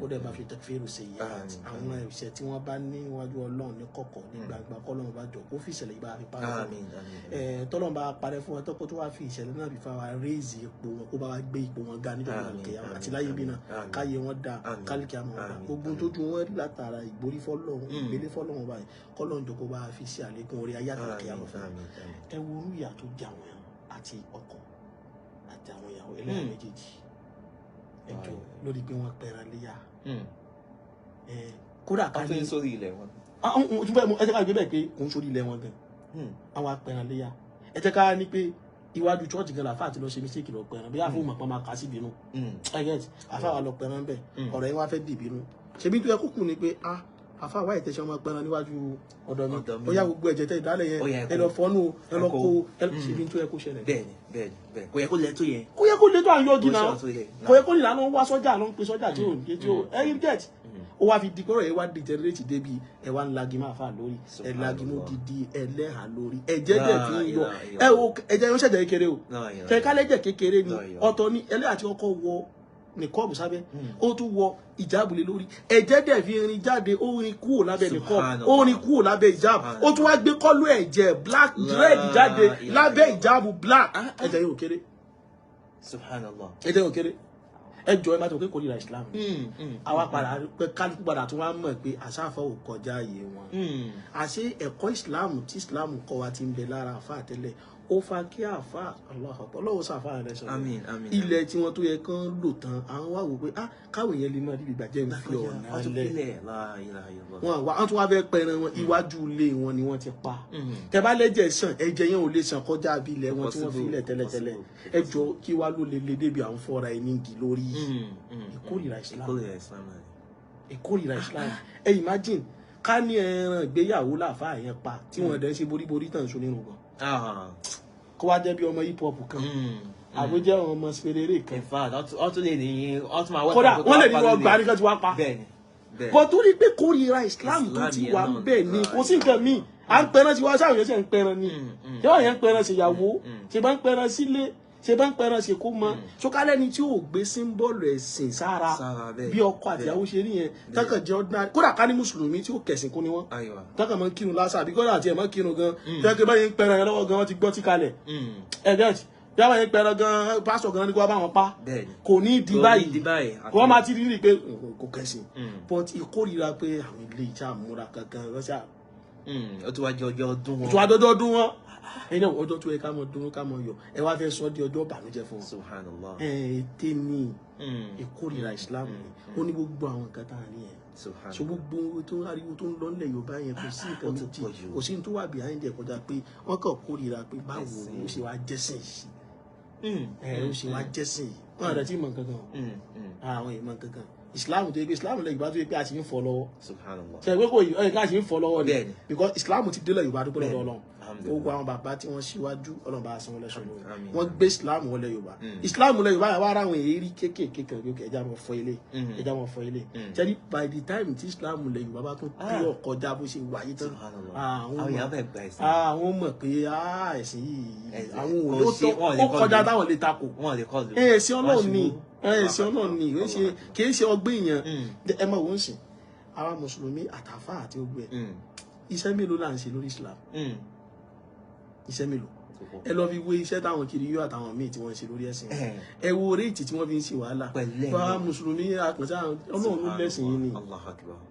kó dẹ̀ bá fi takfiru sayyi'at àwọn ẹ̀ṣẹ̀ tí wọ́n bá níwájú ọlọ́run ní kọ̀kọ̀ ní gbangba kọ́lọ́run bá jọ kó fi ìṣẹ̀lẹ̀ yìí bá fi parẹ́ tọ́lọ́run bá parẹ́ fún wọn tọ́kọ́ tó wá fi ìṣẹ̀lẹ̀ náà fi fa wa réèzì ipò wọn kó bá wá gbé ipò wọn ga níjọba kẹyàmá àti láyé bí náà káyé wọn da kálíkì àmọ́ wọn gbogbo tójú wọn rí látara ìgbórí fọ́lọ́run ìgbélé fọ́lọ́run báyìí kọ́lọ́run jọ kó bá fi ṣe àlékún orí ayé àtàkì àmọ́ ẹ wo orú ìyá tó jẹ àwọn èèyàn àti ọkọ àti àwọn ìyàwó ẹlẹ́yà méjèèjì ẹjọ́ lórí pé wọ́n pẹran léyà kódà ká ní sórí ilẹ̀ wọn. ẹ jẹ́ ká gbé bẹ́ẹ̀ pé kò ń sórí ilẹ̀ wọn gan àwọn apẹran léyà ẹ jẹ́ ká ní pé iwájú chọ́ọ̀chì gan làfáà ti lọ ṣe mistake lọ pẹran bí àfọwọ́ mọ̀pọ́n máa kà sí ìbínú àfáà wa lọ pẹran bẹ́ẹ̀ ọ̀rọ̀ yẹn wá fẹ́ dìbínú ṣebí tó yẹ kúkú ni pé àfa wáyé tẹsán ọmọ pẹran níwájú ọ̀dọ̀ mi ó yá gbogbo ẹ̀jẹ̀ tẹ ìdálẹ̀ yẹn ẹ lọ fọnú ẹ lọ kó ẹ ṣe bí tó yẹ kó ṣẹlẹ̀. bẹ́ẹ̀ni kò yẹ kó lẹ tó yẹ. kò yẹ kó lẹ tó à ń yọjú náà kò yẹ kó nílà ló ń wá sọ́jà ló ń pe sọ́jà tí ò ń tí ò ẹyin get ó wá fi dikọ́rọ̀ ẹ wá deteriorate débi ẹ wá ń lagi máa fà lórí ẹ lagi mú gidi ẹlẹ́hà lórí ẹ̀jẹ̀ dẹ̀ fi ń yọ ẹ wo ẹ̀jẹ̀ yẹn ṣẹ̀jẹ̀ kékeré o kẹ̀kálẹ́jẹ̀ kékeré ni ọ̀tọ̀ ni ẹlẹ́hà tí ọkọ̀ wọ nìkọ́ọ̀bù sábẹ́ ó tún wọ ìjáàbùlé lórí ẹ̀jẹ̀ dẹ̀ fi rin jáde ó rin kúrò lábẹ́ nìkọ́ọ̀bù ó rin kúrò lábẹ́ ìjáàbù ó tún wá gbé kọ́lù ẹ̀jẹ̀ black red jáde lábẹ́ ìjáàbù black ẹ̀jẹ̀ yóò kéré subhanallah ẹ̀jẹ̀ yóò kéré ẹjọ́ ẹ má tó pé kò ríra Islam àwa padà pé kálukú padà tó wá mọ̀ pé àṣàfà ò kọjá ààyè wọn àṣé ẹ̀kọ́ Islam tí Islam kọ́ wa ti ń bẹ lára àfa àtẹ́lẹ̀ ó fa kí àfa ọlọ́wọ́ sàfà rẹ̀ sọ̀rọ̀ ilẹ̀ tí wọ́n tó yẹ kán lò tán àwọn wá wò pé káwọn èèyàn lè máa rí ìgbàjẹ́ ń fi ọ̀nà lẹ̀ wọ́n tún wá fẹ́ pẹran wọn iwájú ilé wọn ni wọ́n ti pa tẹ bá lẹ́jẹ̀ sàn ẹ̀jẹ̀ yẹn ò lè sàn kọjá bí ilẹ̀ wọn tí wọ́n fi ilẹ̀ tẹ́lẹ̀tẹ́lẹ̀ ẹjọ́ kí wá ló lè débi àwọn fọ́ra ẹni gì lórí ìkórìíra Islam ìkórìíra Islam ẹ imagine ká ní ẹran ìgbéyàwó láàfáà yẹn pa tí wọ́n dẹ̀ ń ṣe boríborí tàn so nínú gan kó wá jẹ́ bí ọmọ hip hop kan àbó jẹ́ ọmọ spelere kan in fact ọtún lè ní ọtún máa kódà wọ́n lè ní wọ́n gbà nígbà tí wọ́n pa bọ̀ torí pé kórìíra Islam tó ti wà bẹ́ẹ̀ ni kò sí nǹkan míì à ń pẹran sí wá sáwọn yẹn ṣe ń pẹran ni ṣé wọ́n yẹn ń pẹran ṣèyàwó ṣe bá ń pẹran sílé ṣe bá ń pẹran ṣe kó mọ sọkálẹ́ni tí ò gbé símbọ́ọ̀lù ẹ̀sìn sára bí ọkọ àtìyàwó ṣe rí yẹn tọkàn jẹ́ ordinary kódà ká ní mùsùlùmí tí ó kẹ̀sìn kún ni wọ́n tọkàn máa ń kírun lásà àbí kódà àti ẹ̀ máa ń kírun gan tẹ́kẹ́ báyìí ń pẹran yẹn lọ́wọ́ gan wọ́n ti gbọ́ tí kalẹ̀ ẹ̀gẹ́tì bí wọ́n yẹn pẹran gan pásọ̀ gan ni kó wá bá wọn pa kò ní di báyìí kó wọ́n máa ti rí pé kò kẹ̀sìn but ìkórìíra pé àwọn ilé ìjà múra kankan lọ́sà ó ti wá jẹ ọjọ́ ọdún wọn. ó ti wá dọ́jọ́ ọdún wọn ẹni náà ọjọ́ tó yẹ ká mọ dùnnú ká mọ yọ̀ ẹ wá fẹ́ sọ di ọjọ́ ìbànújẹ́ fún wọn. Subhanallah. ète ní ìkórìíra Islam ni ó ní gbogbo àwọn nǹkan tá a ní yẹn. so gbogbo tó ń ariwo tó ń lọ nílẹ̀ Yorùbá yẹn kò sí nǹkan méjì kò sí ní tó wà behind ẹ̀ kọjá pé wọ́n kàn kórìíra pé báwo ó ṣe wá jẹ́sìn yìí ó ṣe wá jẹ́sìn yìí wọ́n àdàtí ìmọ̀ nǹkan kan àwọn ìmọ̀ nǹkan kan Islam tó yẹ pé Islam lẹ Yorùbá tó yẹ pé a sì ń fọ lọ́wọ́ ṣe pé kò yẹ ká sì ń fọ lọ́wọ́ ni because Islam ti délẹ̀ Yorùbá dúpẹ́ lọ́dọ̀ Ọlọ́run gbogbo àwọn bàbá tí wọ́n ṣíwájú Ọlọ́run bá san wọ́n lẹ́san lórí wọ́n gbé Islam wọlé Yorùbá Islam lẹ Yorùbá yà wá ara àwọn èrí kéékèèké kan yóò ẹja mọ fọ ilé ẹja mọ fọ ilé ṣẹ́ni by the time tí Islam lẹ Yorùbá bá tún pure kọjá bó ṣe wáyé tán àwọn mọ̀ pé ẹ̀sìn yìí àwọn òní ó kọjá táwọn lè takò ẹ̀sìn Ọlọ́run ni ẹ̀sìn Ọlọ́run ni kì í ṣe ọgbẹ́ èèyàn ẹ máa wọ́n sìn àwa mùsùlùmí àtàfà àti ogbẹ́ iṣẹ́ mélòó là ń ṣe lórí Islam iṣẹ́ mélòó ẹ lọ fi wé iṣẹ́ táwọn kiri yóò àtàwọn míì tí wọ́n ṣe lórí ẹ̀sìn ẹ wo réètì tí wọ́n fi ń ṣe wàhálà bá mùsùlùmí àpẹẹsẹ Ọlọ́run ló lẹ́sìn yìí ni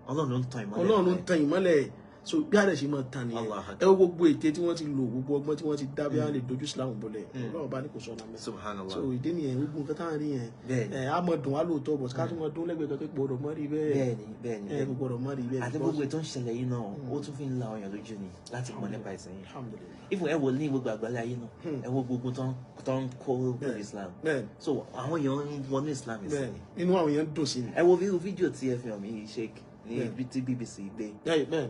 Ọlọ́run ló ń tan ìmọ́lẹ̀ so bí àdẹ ṣe máa tan nìyẹn ẹ wo gbogbo ète tí wọ́n ti lò gbogbo ọgbọ́n tí wọ́n ti dá bí wọ́n lè dojú Islam bolẹ̀ Ọlọ́run bá ní kò sọnà mẹ so ìdí nìyẹn gbogbo nǹkan táwọn rí yẹn ẹ á mọ dùn wá lóòótọ́ bọ ká tún mọ dún lẹ́gbẹ̀ẹ́ kan pé gbọ́dọ̀ mọ rí bẹ́ẹ̀ ẹ gbọ́dọ̀ mọ rí bẹ́ẹ̀ àti gbogbo ètò ìṣẹ̀lẹ̀ yìí náà ó tún fi ń la ọyàn lójú ni láti mọ nípa ìsìn yìí ìfún ẹ wo ní gbogbo àgbáyé ayé náà ẹ wo gbogbo tó ń kó pẹ̀lú Islam so àwọn èèyàn ń wọnú Islam ìsìn inú àwọn èèyàn dùn sí ni ẹ wo fídíò tí ẹ fi hàn mí Sheikh ní tí BBC gbé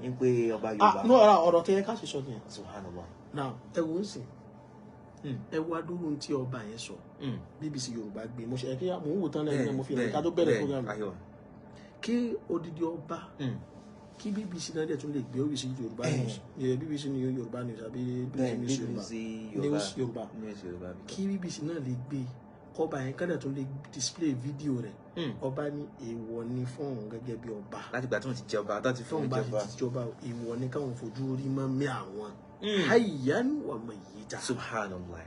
ń pé ọba Yorùbá ní ọ̀rọ̀ tó yẹ ká ṣe sọ nìyẹn Subhanallah now ẹ wo ń sìn ẹ wá dúró tí ọba yẹn sọ BBC Yorùbá gbé mo ṣe kí mo ń wò tán lẹ́yìn mo fi hàn ká tó bẹ̀rẹ̀ program kí odidi ọba kí BBC náà dẹ̀ tún lè gbé BBC Yorùbá news BBC ní Yorùbá news àbí BBC news Yorùbá kí BBC náà lè gbé kọba yẹn kádà tún lè display fídíò rẹ̀ ọba ní èèwọ̀ ni fún òun gẹ́gẹ́ bí ọba láti gbà tí wọ́n ti jẹ ọba tó ti fún ìjọba èèwọ̀ ni káwọn fojú rí mọ́ mí àwọn hayyan wa mayyita Subhanallah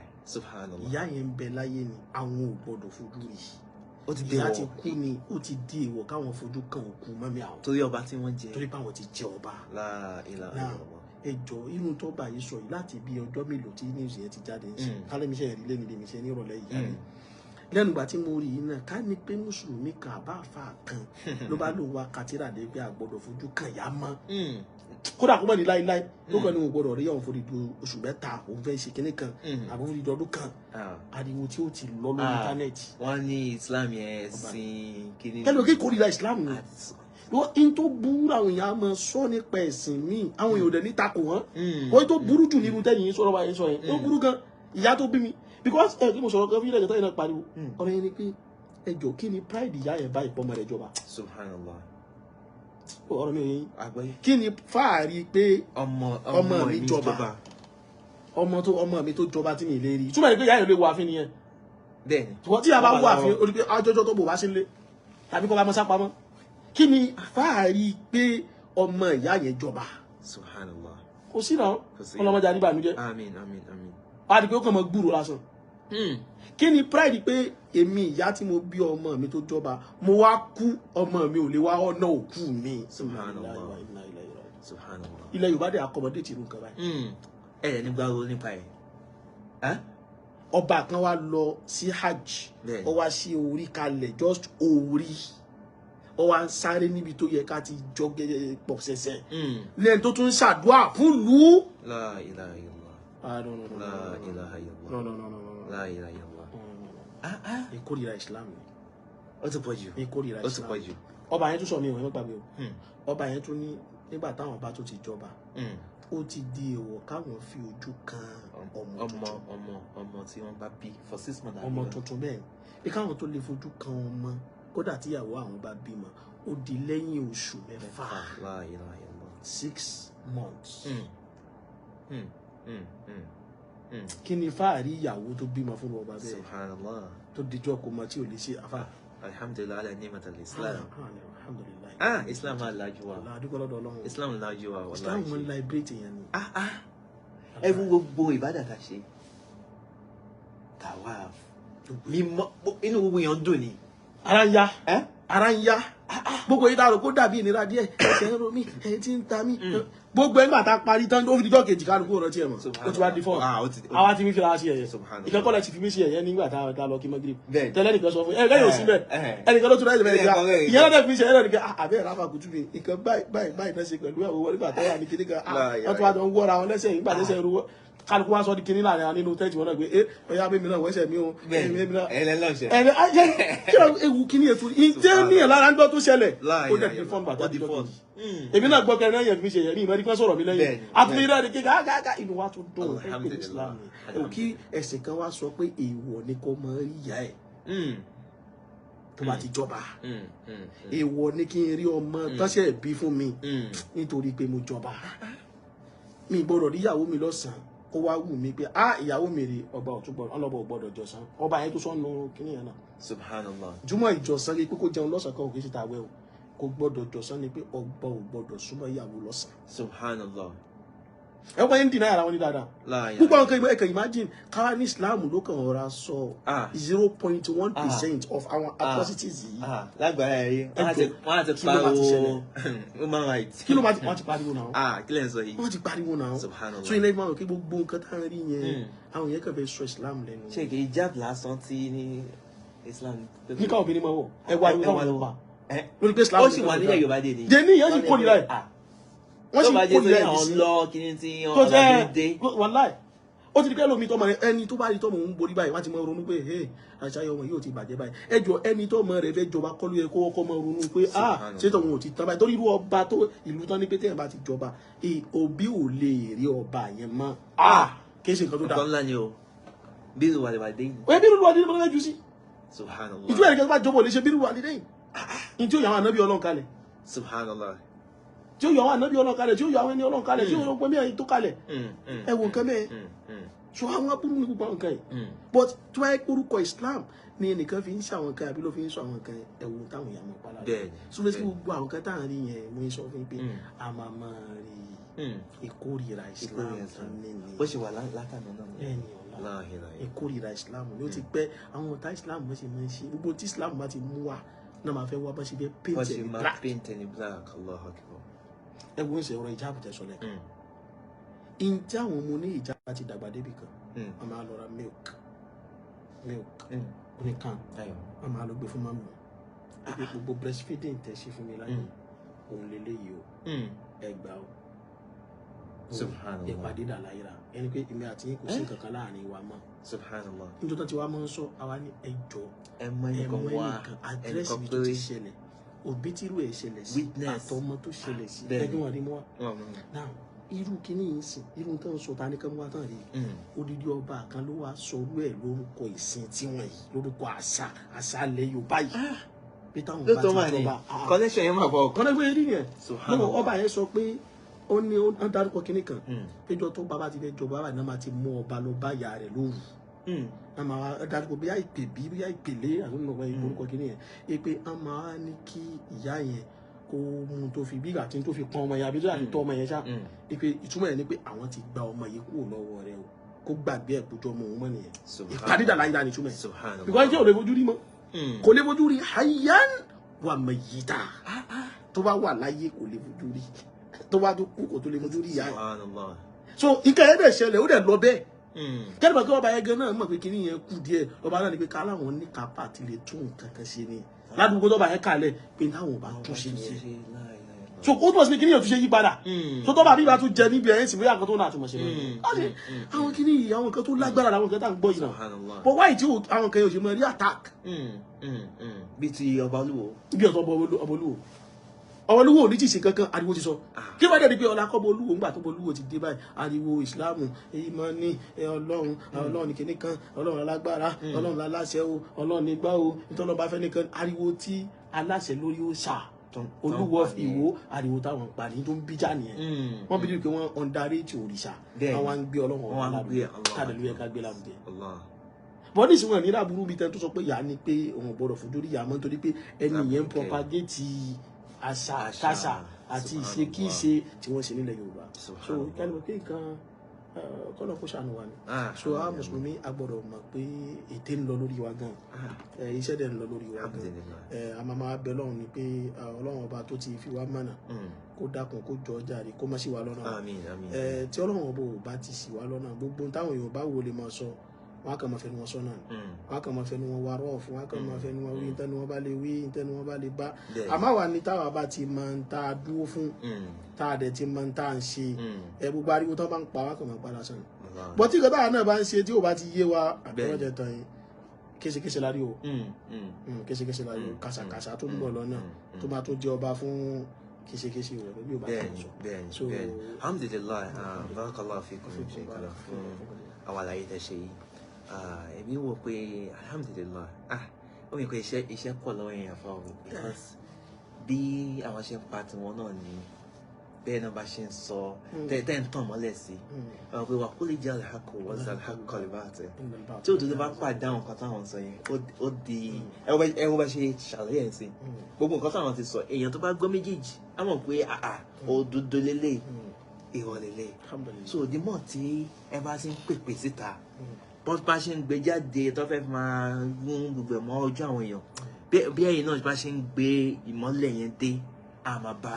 ìyá yẹn ń bẹ láyé ni àwọn ò gbọdọ̀ fojú rí ó ti ìyá ti kú ni ó ti di èèwọ̀ káwọn fojú kan òkú mọ́ mí àwọn torí ọba tí wọ́n jẹ torí báwọn ti jẹ ọba la ilaha ẹjọ inú tó bá yìí sọ yìí láti bí ọjọ́ mélòó tí news yẹn ti jáde ń sìn kálẹ́míṣẹ́ rí lẹ́nu lèmi ṣe ní ìrọ̀lẹ́ yìí lẹ́nu ìgbà tí mo rí yìí náà ká ní pé mùsùlùmí kan àbá àfa kan ló bá lóun wá katira dé pé àgbọ̀dọ̀ fojú kan yá mọ́ kódà kó mọ̀ ní láíláí ló kàn ní òun gbọ́dọ̀ rí ọ̀hún forí du oṣù mẹ́ta òun fẹ́ ṣe kinní kan àbí forí du ọdún kan ariwo tí ó ti lọ lórí íńtánẹ́ẹ̀tì. wọ́n ní Islam yẹn sin kinní. kẹ́lẹ́ òkè kórìíra Islam ni wọ́n tó burú àwọn èèyàn máa sọ nípa ẹ̀sìn míì àwọn èèyàn ò dẹ̀ ní takò wọ́n wọ́n tó burú jù nínú tẹ́yìn yín sọ̀rọ̀ báyìí sọ yẹn ó burú gan ìyá tó bí mi because ẹ kí mo sọ̀rọ̀ kan fílẹ̀ ìjọba yẹn náà pariwo ọ̀rọ̀ yẹn ni pé ẹjọ́ kí ni pride ìyá yẹn bá ìpọ́nmọ́ rẹ̀ jọba. Subhanallah. ọ̀rọ̀ mi ò yẹn kí ni fáàrí pé ọmọ mi jọba ọmọ mi tó jọba tí mi lè rí túmọ̀ ní pé ìyá yẹn lè wo àfin nìyẹn. bẹ́ẹ̀ni. tí a bá wo àfin orí pé ajọjọ tó bò wá sílé tàbí kó bá mọ sápamọ́ kí ni fáàrí pé ọmọ ìyá yẹn jọba. Subhanallah. kò sí náà ọlọmọdé àníbànújẹ́. àmín. a di pé ó kàn mọ gbúrò lásán kí ni pride pé èmi ìyá tí mo bí ọmọ mi tó jọba mo wá kú ọmọ mi ò lè wá ọ̀nà òkú mi. Subhanallah. ilẹ̀ Yorùbá dẹ̀ accommodate irú nǹkan báyìí. ẹ̀ nígbà wo nípa ẹ̀ ọba kan wá lọ sí hajj ó wá sí orí kalẹ̀ just orí ó wá ń sáré níbi tó yẹ ká ti jọ gẹ́gẹ́ pọ̀ sẹ́sẹ́ lẹ́yìn tó tún ń ṣàdúrà fún lù. La ilaha illallah. La ilaha illallah. No. La ilaha illallah. Ìkórìíra Islam ni. Ó ti pọ̀ jù. Ìkórìíra Islam. Ó ti pọ̀ jù. ọba yẹn tún sọ mi ìwọ̀n ẹ̀mọ́ gbàgbé o ọba yẹn tún ní nígbà táwọn ọba tó ti jọba ó ti di èèwọ̀ káwọn fi ojú kan ọmọ tí wọ́n bá bí for 6 months. ọmọ tuntun bẹ́ẹ̀ bí káwọn tó lè fojú kan ọmọ kódà tíyàwó àwọn bá bímọ ó di lẹ́yìn oṣù mẹ́fà 6 months. Kí ni fáàrí ìyàwó tó bímọ fún ọba bẹ́ẹ̀ subhanallah tó dijọ́ kó mọ tí ò lè ṣe afá. alhamdulillah ala ni'mat al-islam. Alhamdulillah. Islam alájú wa. Islam alájú wa wallahi. Islam mọ liberate yẹn ni. Ẹ fún gbogbo ìbádà tá ṣe tawaf mímọ́ inú gbogbo èèyàn dùn ni. Ara ń yá gbogbo yìí dàrú kó dàbí ìnira díẹ̀ ẹsẹ̀ ń ro mí ẹ̀yìn tí ń ta mí gbogbo ẹgbà tá a parí tán ó fi dijọ́ kejì kálukú ọ̀rọ̀ tiẹ̀ mọ̀ ó ti wá di fọ́ọ̀n àwa ti mi fi ra sí ẹ̀yẹ ìkẹ́kọ̀ọ́ ti fi mí sí ẹ̀yẹ nígbà tá a lọ kí mọ́gírì tẹ́lẹ̀ nìkan sọ fún ẹ lẹ́yìn òsín bẹ́ẹ̀ ẹnìkan ló tún láì lẹ́yìn ìgbà ìyẹn lọ́dẹ̀ fi ṣe ẹ̀rọ nìkan àbẹ́ ìráfà kùtù mi nǹkan báyìí náà ṣe pẹ̀lú ẹ̀wọ̀ wọlé bàtọ́ wà ní kíní kan wọ́n tún wá jọ ń wọ́ra wọn lẹ́sẹ̀ nígbà tẹ́sẹ̀ ru kálukú wá sọ di kíní láàrin nínú tẹ́tì wọn náà pé ọyá bẹ́ẹ̀ mi náà wẹ́sẹ̀ mi o ewu kíní ètò ìjẹ́ ní ẹ̀ lára ń gbọ́ tó ṣẹlẹ̀ ó dẹ̀ fi fọ́n bàtà dìfọ́n èmi náà gbọ́ kẹrin ẹ̀yẹ̀ fi ṣe yẹ̀ ní ìmọ̀ ẹ̀dínkàn sọ̀rọ̀ mi lẹ́yìn àtúnyẹ̀ rẹ̀ ní kíkà inú wa tó dùn ẹ̀kọ́ Islam ẹ̀ kí ẹ̀sìn kan wá sọ pé èèwọ̀ ni kò mọ ìyá ẹ̀ tó bá ti jọba èèwọ̀ ni kí n rí ọmọ tọ́ṣẹ̀ bí fún mi nítorí pé mo jọba mi gbọ́dọ̀ rí ìyàwó mi lọ́sàn-án kó wá wù mí pé ìyàwó mi rí ọba ọ̀gbọ́dọ̀ jọ̀sán ọba yẹn tó sọ́nù kíní yẹn náà subhanallah jùmọ̀ ìjọsán rí pé kó jẹun lọ́sàn-án kan ò kì í ṣe tàwẹ́ o kò gbọ́dọ̀ jọ̀sán ni pé ọba ò gbọ́dọ̀ súnmọ́ ìyàwó lọ́sàn. subhanallah. ẹ wọ́n yẹn ń dìnnà ara wọn ní dáadáa. púpọ̀ àwọn kan ẹ̀kan imagine káwá ní Islam ló kàn ọ̀ra sọ 0.1% of our atrocities yìí. lágbàá ẹ̀ wọ́n á ti pariwo human rights. kí ló máa ti pariwo náà. kí lẹ́ ń sọ yìí. wọ́n ti pariwo náà. subhanallah. so ilé ìmọ̀ àwọn kí gbogbo nǹkan tá à ń rí yẹn àwọn yẹn kàn fẹ́ sọ Islam lẹ́nu. ṣé kì í hijab lásán tí ní Islam. ní káwọn obìnrin máa wọ̀ ẹ wá ní káwọn lọ́wọ́ lórí pé Islam ó sì wà nílẹ̀ Yorùbá dé ni. dé ní ìyẹn sì kórìíra ẹ̀ wọ́n sì kórìíra ẹ̀ sí lọ kí ni tí ọ̀la dé. wàláì ó ti di kẹ́ lómi tọmọ rẹ ẹni tó bá rí tọmọ òun borí báyìí wọ́n ti mọ ronú pé àṣàyàn ọmọ yóò ti bàjẹ́ báyìí ẹ jọ ẹni tọmọ rẹ fẹ́ jọba kọ́lù yẹ kó kọ́ mọ ronú pé ṣé tọmọ ò ti tán báyìí torí irú ọba tó ìlú tán ní pé téèyàn bá ti jọba òbí ò lè rí ọba yẹn mọ́ kì í ṣe nǹkan tó dáa. nǹkan ńlá ni o bírù wà lè wà dé yìí. bírù wà lè wà dé yìí. subhanallah. ìjọ ẹ̀rẹ́kẹ́ tó bá jọba ò lè ṣe bírù wà lè dé yìí. ní tí ó yà àwọn ànábì Ọlọ́run kalẹ̀. subhanallah. tí ó yà àwọn ànábì Ọlọ́run kalẹ̀ tí ó yà àwọn ẹni Ọlọ́run kalẹ̀ tí ó yà pẹ́mí ẹ̀yìn tó kalẹ̀. ẹ wo nǹkan mẹ́ẹ̀. so àwọn aburú ní gbogbo àwọn nǹkan yìí. but tí wọ́n yẹ orúkọ Islam ni ẹnìkan fi ń ṣe àwọn nǹkan àbí ló fi ń sọ àwọn nǹkan ẹ wo táwọn èèyàn mọ̀ pálá. so lè fi gbogbo àwọn nǹkan táwọn rí yẹn mo ń sọ fún pé a máa máa rí ìkórìíra Islam nínú. bó ṣe wà látàná náà. ìkórìíra Islam ni ó ti pẹ́ àwọn ọ̀tá Islam bó ṣe máa ń ṣe gbogbo tí Islam bá ti mú wa náà máa fẹ́ wá bá ṣe fẹ́ paint ní black. Allahu Akbar. ẹ wo ń ṣe ọ̀rọ̀ ìjáàbù tẹ̀sán lẹ́kọ̀ọ́ ǹjẹ́ àwọn ọmọ ní ìjáàbù ti dàgbà débì kan wọ́n máa lọ ra milk oníkan wọ́n máa lọ gbé fún mami ẹgbẹ́ gbogbo breastfeeding tẹ̀ sí fún mi láyé òun lélẹ́yìí o ẹgbàá o ìpàdé dà láyìíra ẹni pé èmi àti yín kò sí kankan láàrin wa mọ́. subhanallah. nítorí tó ti wá máa ń sọ àwa ní ẹjọ́ ẹmọ ẹnìkan àdírẹ́sì mi tó ti ṣẹlẹ̀ òbí tírú ẹ̀ ṣẹlẹ̀ sí àtọmọ tó ṣẹlẹ̀ sí ẹbí wọn rí mọ́ wa. now irú kíní yìí sìn irú tó ń sọ ta ní kí wọ́n tán rí odidi ọba kan ló wá sọrú ẹ̀ lórúkọ ìsìn tiwọn yìí lórúkọ àṣà ilẹ̀ Yorùbá yìí pé táwọn bá ti jọba connection yẹn máa bọ̀ connection yẹn rí yẹn lọ́wọ́ ọba yẹn sọ pé ó ní ó dárúkọ kínní kan péjọ tó bàbá ti fẹ́ jọba báyìí náà máa ti mú ọba lọ bá ìyá rẹ̀ lóru náà máa dárúkọ bí yá ìpèlé àwọn ọmọ yìí orúkọ kínní yẹn é pé a máa ní kí ìyá yẹn kó mú tó fi bí àti tó fi pọn ọmọ yẹn àbí tó yà tọ́ ọmọ yẹn ṣá é pé ìtumọ̀ yẹn ni pé àwọn ti gba ọmọ yìí kúrò lọ́wọ́ rẹ̀ o kó gbàgbé ẹ̀ kójọ ọmọ òun mọ́ nìyẹn ìpàdé dà láyé dání ìtumọ̀ yẹn because jẹ́ ò lè fojú rí mọ́ kò lè fojú rí hayyan wa mayyita tó bá wà láyé kò lè fojú rí tó wá tó kú kò tó lè mojú rí ìyá ẹ̀. so nǹkan ẹ̀ dẹ̀ ṣẹlẹ̀ ó dẹ̀ lọ bẹ́ẹ̀. kẹ́lẹ́ bá kí ọba yẹn gan náà mọ̀ pé kíní yẹn kú díẹ̀ ọba náà ni pé káláwọn ní kápá ti lè tún nǹkan kan ṣe ni ládùúgbò tó bá yẹn kalẹ̀ pé táwọn ò bá tún ṣe nìyẹn. so ó túmọ̀ sí pé kíní yóò tún ṣe yí padà so tó bá bí bá tún jẹ níbi ẹ̀yìn sì bóyá nǹkan tó náà tún mọ̀ ṣe lọ́dún àwọn kíní yìí àwọn nǹkan tó lágbára làwọn nǹkan tá à ń gbọ́ yìí náà but why tí àwọn nǹkan yóò ṣe mọ̀ rí attack. bí ti ọba olúwo. bí ọ̀tọ̀ ọba olúwo Olúwo ní ti ṣe kankan ariwo ti sọ kí wọ́n dẹ̀ di pé ọlá kọ́ Olúwo ńgbà tó Olúwo ti dé báyìí ariwo ìsìláàmù ìmánì ọlọ́run ní kíní kan ọlọ́run alágbára ọlọ́run aláṣẹ o ọlọ́run nígbà o nítorí ọba fẹ́ nìkan ariwo tí aláṣẹ lórí ó ṣà Olúwo Ìwó ariwo táwọn parí tó ń bíjà nìyẹn wọ́n bí pé wọ́n underrate òrìṣà wọ́n wá ń gbé ọlọ́run ọ̀làdúgbò káàdé ló yẹ ká gbé lárugẹ. bọ́dí ìsìnkú ẹ̀ ní ìlàbúrú bíi tẹ́ tó sọ pé ìyá ni pé òun gbọ́dọ̀ fojú rí ìyá mọ́ nítorí pé ẹni yẹn ń propagate àṣà kàṣà àti ìṣekíṣe tí wọ́n ṣe nílẹ̀ Yorùbá so kálí pé nǹkan kọ́nà kó ṣàánú wa ni so a mùsùlùmí a gbọ́dọ̀ mọ̀ pé ète ń lọ lórí wa gan iṣẹ́ dẹ̀ ń lọ lórí wa gan a máa bẹ lọ́run ni pé Ọlọ́run ọba tó ti fi wá mọ̀nà kó dákun kó jọ jàre kó má ṣì wá lọ́nà tí Ọlọ́run ọba ò bá ti ṣì wá lọ́nà gbogbo táwọn Yorùbá wo lè máa sọ wọn kàn máa fẹnu wọn sọ náà wọn kàn máa fẹnu wọn wá rọ fún wọn kàn máa fẹnu wọn wí ntẹnu wọn bá lè wí ntẹnu wọn bá lè bá àmọ́ àwa ni táwa bá ti máa ń tá a dúró fún tá a dẹ̀ ti máa ń tá a ń ṣe gbogbo ariwo tó bá ń pa wọn kàn máa pa lásán bọ́ tí ìgbà táwa náà bá ń ṣe tí ò bá ti yé wa àbẹ̀wọ̀jẹ̀ tán yìí kéṣekéṣe la rí o kéṣekéṣe la rí o kàṣàkàṣà tó ń bọ̀ lọ́nà tó máa tó jẹ ọba fún kéṣekéṣe rẹ̀ bí o bá ti sọ. alhamdulillah barakallahu fikum fún àwọn àlàyé tẹ́ ṣe yìí èmi wò pé alhamdulillah ó mi pé iṣẹ́ pọ̀ lọ́wọ́ èèyàn fún ọ because bí àwọn ṣe ń pa tiwọn náà ni bẹ́ẹ̀ náà bá ṣe ń sọ tẹ́ ń tàn mọ́lẹ̀ sí ọ pé wà kó lè jẹ́ alhaqu wa zalhaqu al-batil tí òdodo bá pàdé àwọn nǹkan táwọn sọ yẹn ó di ẹwọ́ bá ṣe ṣàlàyé ẹ̀ sí gbogbo nǹkan táwọn ti sọ èèyàn tó bá gbọ́ méjèèjì á mọ̀ pé òdodo lélẹ̀ ìwọ lélẹ̀ so the more tí ẹ bá ti ń pèpè síta bọ́n bá ṣe ń gbé jáde tó fẹ́ máa gún gbogbo ẹ̀mọ́ ojú àwọn èèyàn bí ẹ̀yin náà bá ṣe ń gbé ìmọ́lẹ̀ yẹn dé a máa bá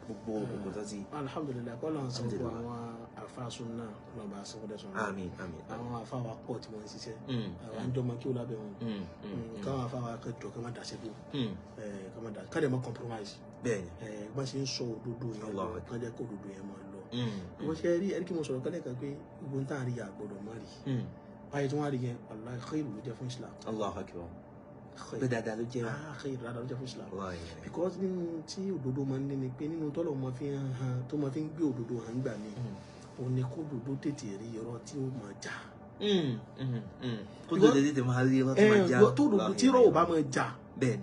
gbogbo tó ti. alhamdulilayi kọ́ lọ́n sọ fún àwọn àfáàsùn náà lọ́n bá sọ fúnlẹ̀ sọ̀rọ̀ àwọn àfáwà pọ̀ tí wọ́n ń ṣiṣẹ́ àwọn àjọmọ́ kí ó lábẹ́ wọn káwọn àfáwà kẹjọ kí wọ́n má dàṣẹ́ bò káde mọ́ compromise bá ṣe ń sọ òdodo yẹn lọ kán jẹ́ kó òdodo yẹn máa lọ wọ́n ṣe rí ẹni kí mo sọ̀rọ̀ kálẹ̀ kan pé ìwọ̀n tá à ń rí àgbọ̀dọ̀ má rí báyìí tí wọ́n rí yẹn wallahi khairu ló jẹ́ fún Islam. Allahu akbar. pé dáadáa ló jẹ́ khairu dáadáa ló jẹ́ fún Islam. because nínú tí òdodo máa ń ní ni pé nínú tọ́lọ̀ máa fi hàn tó máa fi ń gbé òdodo hàn gbà mí ò ní kó òdodo tètè rí irọ́ tí ó máa jà. kó òdodo tètè máa rí irọ́ tí ó máa jà. tó òdodo tí irọ́ ò bá máa jà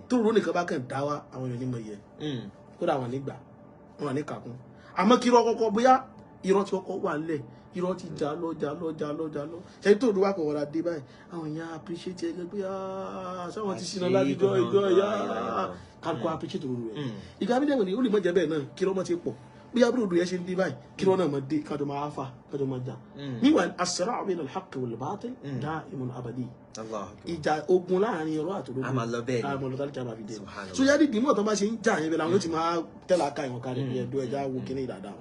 tó òdodo nìkan bá kàn dá wa àwọn èèyàn ní mọ̀ yẹ kódà wọn nígbà wọn ní kàkún àmọ́ kí irọ́ kọ́kọ́ bóyá irọ́ tí kọ́kọ́ wà nílẹ̀ irọ́ ti jà lọ ṣe tó òdu wá kọ̀ wọ́ra dé báyìí àwọn èèyàn appreciate ẹ̀ pé sáwọn ti sinmi lábíjọ ìjọ ẹ̀yà kálukú appreciate òru rẹ̀ ìgbà mi dẹ̀wọ̀n ni ó lè mọ̀ jẹ́ bẹ́ẹ̀ náà kí irọ́ mọ̀ ti pọ̀ bí abúlé òdu yẹn ṣe ń dé báyìí kí irọ́ náà mọ̀ dé kájọ máa fà kájọ máa jà meanwhile as-sira'u bayna al-haqqi wal-batil da'imun abadi ìjà ogun láàrin irọ́ àtòdodo àmọ́ lọ́tà lè máa fi dé so yá dídì mọ̀ tó bá ṣe ń jà yẹn bẹ́ẹ̀ làwọn yóò ti máa tẹ́lá ká ìwọ̀n kárí ẹ̀dọ́ ẹja wo kíní ìdàdà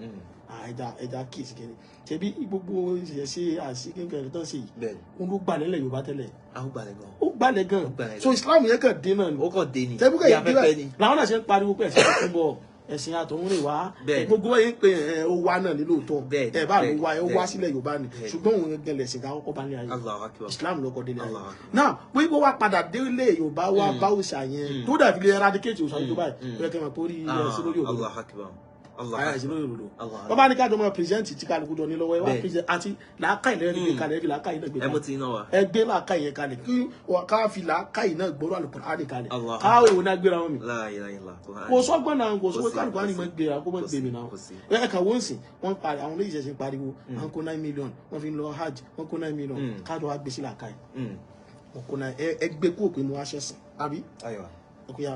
ẹja kíìsì kíní ṣebí gbogbo ìṣẹ̀ṣe àṣìkínkẹ̀rẹ̀ tán sí yìí wọn ló gbalẹ̀ lẹ̀ Yorùbá tẹ́lẹ̀ ó gbalẹ̀ gan so Islam yẹn kàn dín náà ni ó kàn dín ni tẹ́bùkẹ́ yìí dín làwọn náà ṣe ń pariwo pé ẹ̀sìn tó ń bọ̀ ẹ̀sìn àtọ̀húnrìn wá gbogbo ẹ̀yìn pé ó wá náà ní lóòótọ́ ẹ̀ bá ló wá ẹ̀ ó wá sílẹ̀ Yorùbá ni ṣùgbọ́n òun gẹ̀lẹ̀ ẹ̀sìn ká kọ́kọ́ bá ní ayé Islam ló kọ́ délé ayé náà pé kó wá padà délé Yorùbá wá bá òòṣà yẹn tó dàbí lè eradicate òòṣà Yorùbá yìí ó yẹ kẹ́ máa pórí ẹ̀sìn lórí òdodo wọ́n bá ní kájọ mọ́ pírẹsẹ̀ntì tí kálukú jọ ní lọ́wọ́ ẹ wá pírẹsẹ̀ntì àti làákàyè lẹ́yìn gbé kalẹ̀ ẹ fi làákàyè náà gbé kalẹ̀ ẹ gbé làákàyè yẹn kalẹ̀ kí ká fi làákàyè náà gbọ́rọ̀ Al-Qur'ani kalẹ̀ káwé òun náà gbéra wọn mi kò sọ́gbọ́n náà kò sọ́gbọ́n kálukú àni máa gbéra kó máa gbé mi náà ẹ kà wọ́n sìn wọ́n parí àwọn olóyè ṣẹ̀ṣẹ̀ pariwo wọ́n kó 9 million wọ́n fi ń lọ hajj wọ́n kó 9 million kájọ wá gbé sí làákàyè wọ́n kó 9 ẹ gbé kó pé mo wá ṣẹ̀sìn àbí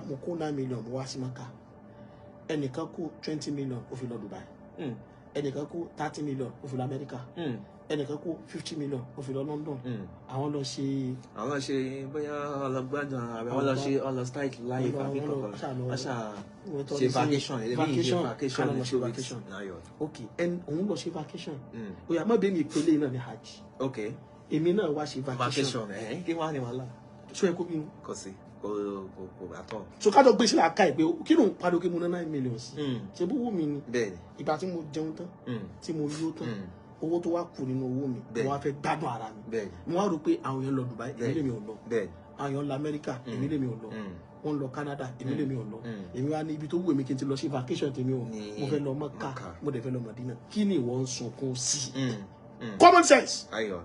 mo kó 9 million mo wá sí Mákà ẹnìkan kó 20 million ó fi lọ Dubai ẹnìkan kó 30 million ó fi lọ Amẹ́ríkà ẹnìkan kó 50 million ó fi lọ London àwọn lọ ṣe bóyá ọlọgbádùn àbẹ wọn lọ ṣe ọlọ strike láyé fàbí kankan wọn ṣe vacation ok òun lọ ṣe vacation òyà má bẹ́ẹ̀ mi ìpele náà ní hajj èmi náà wá ṣe vacation kí wọ́n á ní wàhálà ṣó ẹ kó bínú kò sí àtọ̀. So kájọ gbé sílẹ̀ àká ẹ̀ pé kí ló ń pariwo kí mo ná 9 million sí. Ṣé bó wù mí ni. Bẹ́ẹ̀ni. Ìgbà tí mo jẹun tán tí mo yó tán owó tó wá kù nínú owó mi mo wá fẹ́ gbádùn ara mi. Bẹ́ẹ̀ni. Mo wá rò pé àwọn yẹn lọ Dubai èmi lèmi ò lọ. Bẹ́ẹ̀ni. Àwọn yẹn lọ Amẹ́ríkà èmi lèmi ò lọ. Wọ́n lọ Canada èmi lèmi ò lọ. Èmi wá ní ibi tó wù mí kí n ti lọ sí vacation tèmi o. Mo fẹ́ lọ Mọ́kà mo dẹ̀ fẹ́ lọ Mọ̀dínà. Kí ni ìwọ ń sunkún sí? Common sense. Ayọ̀.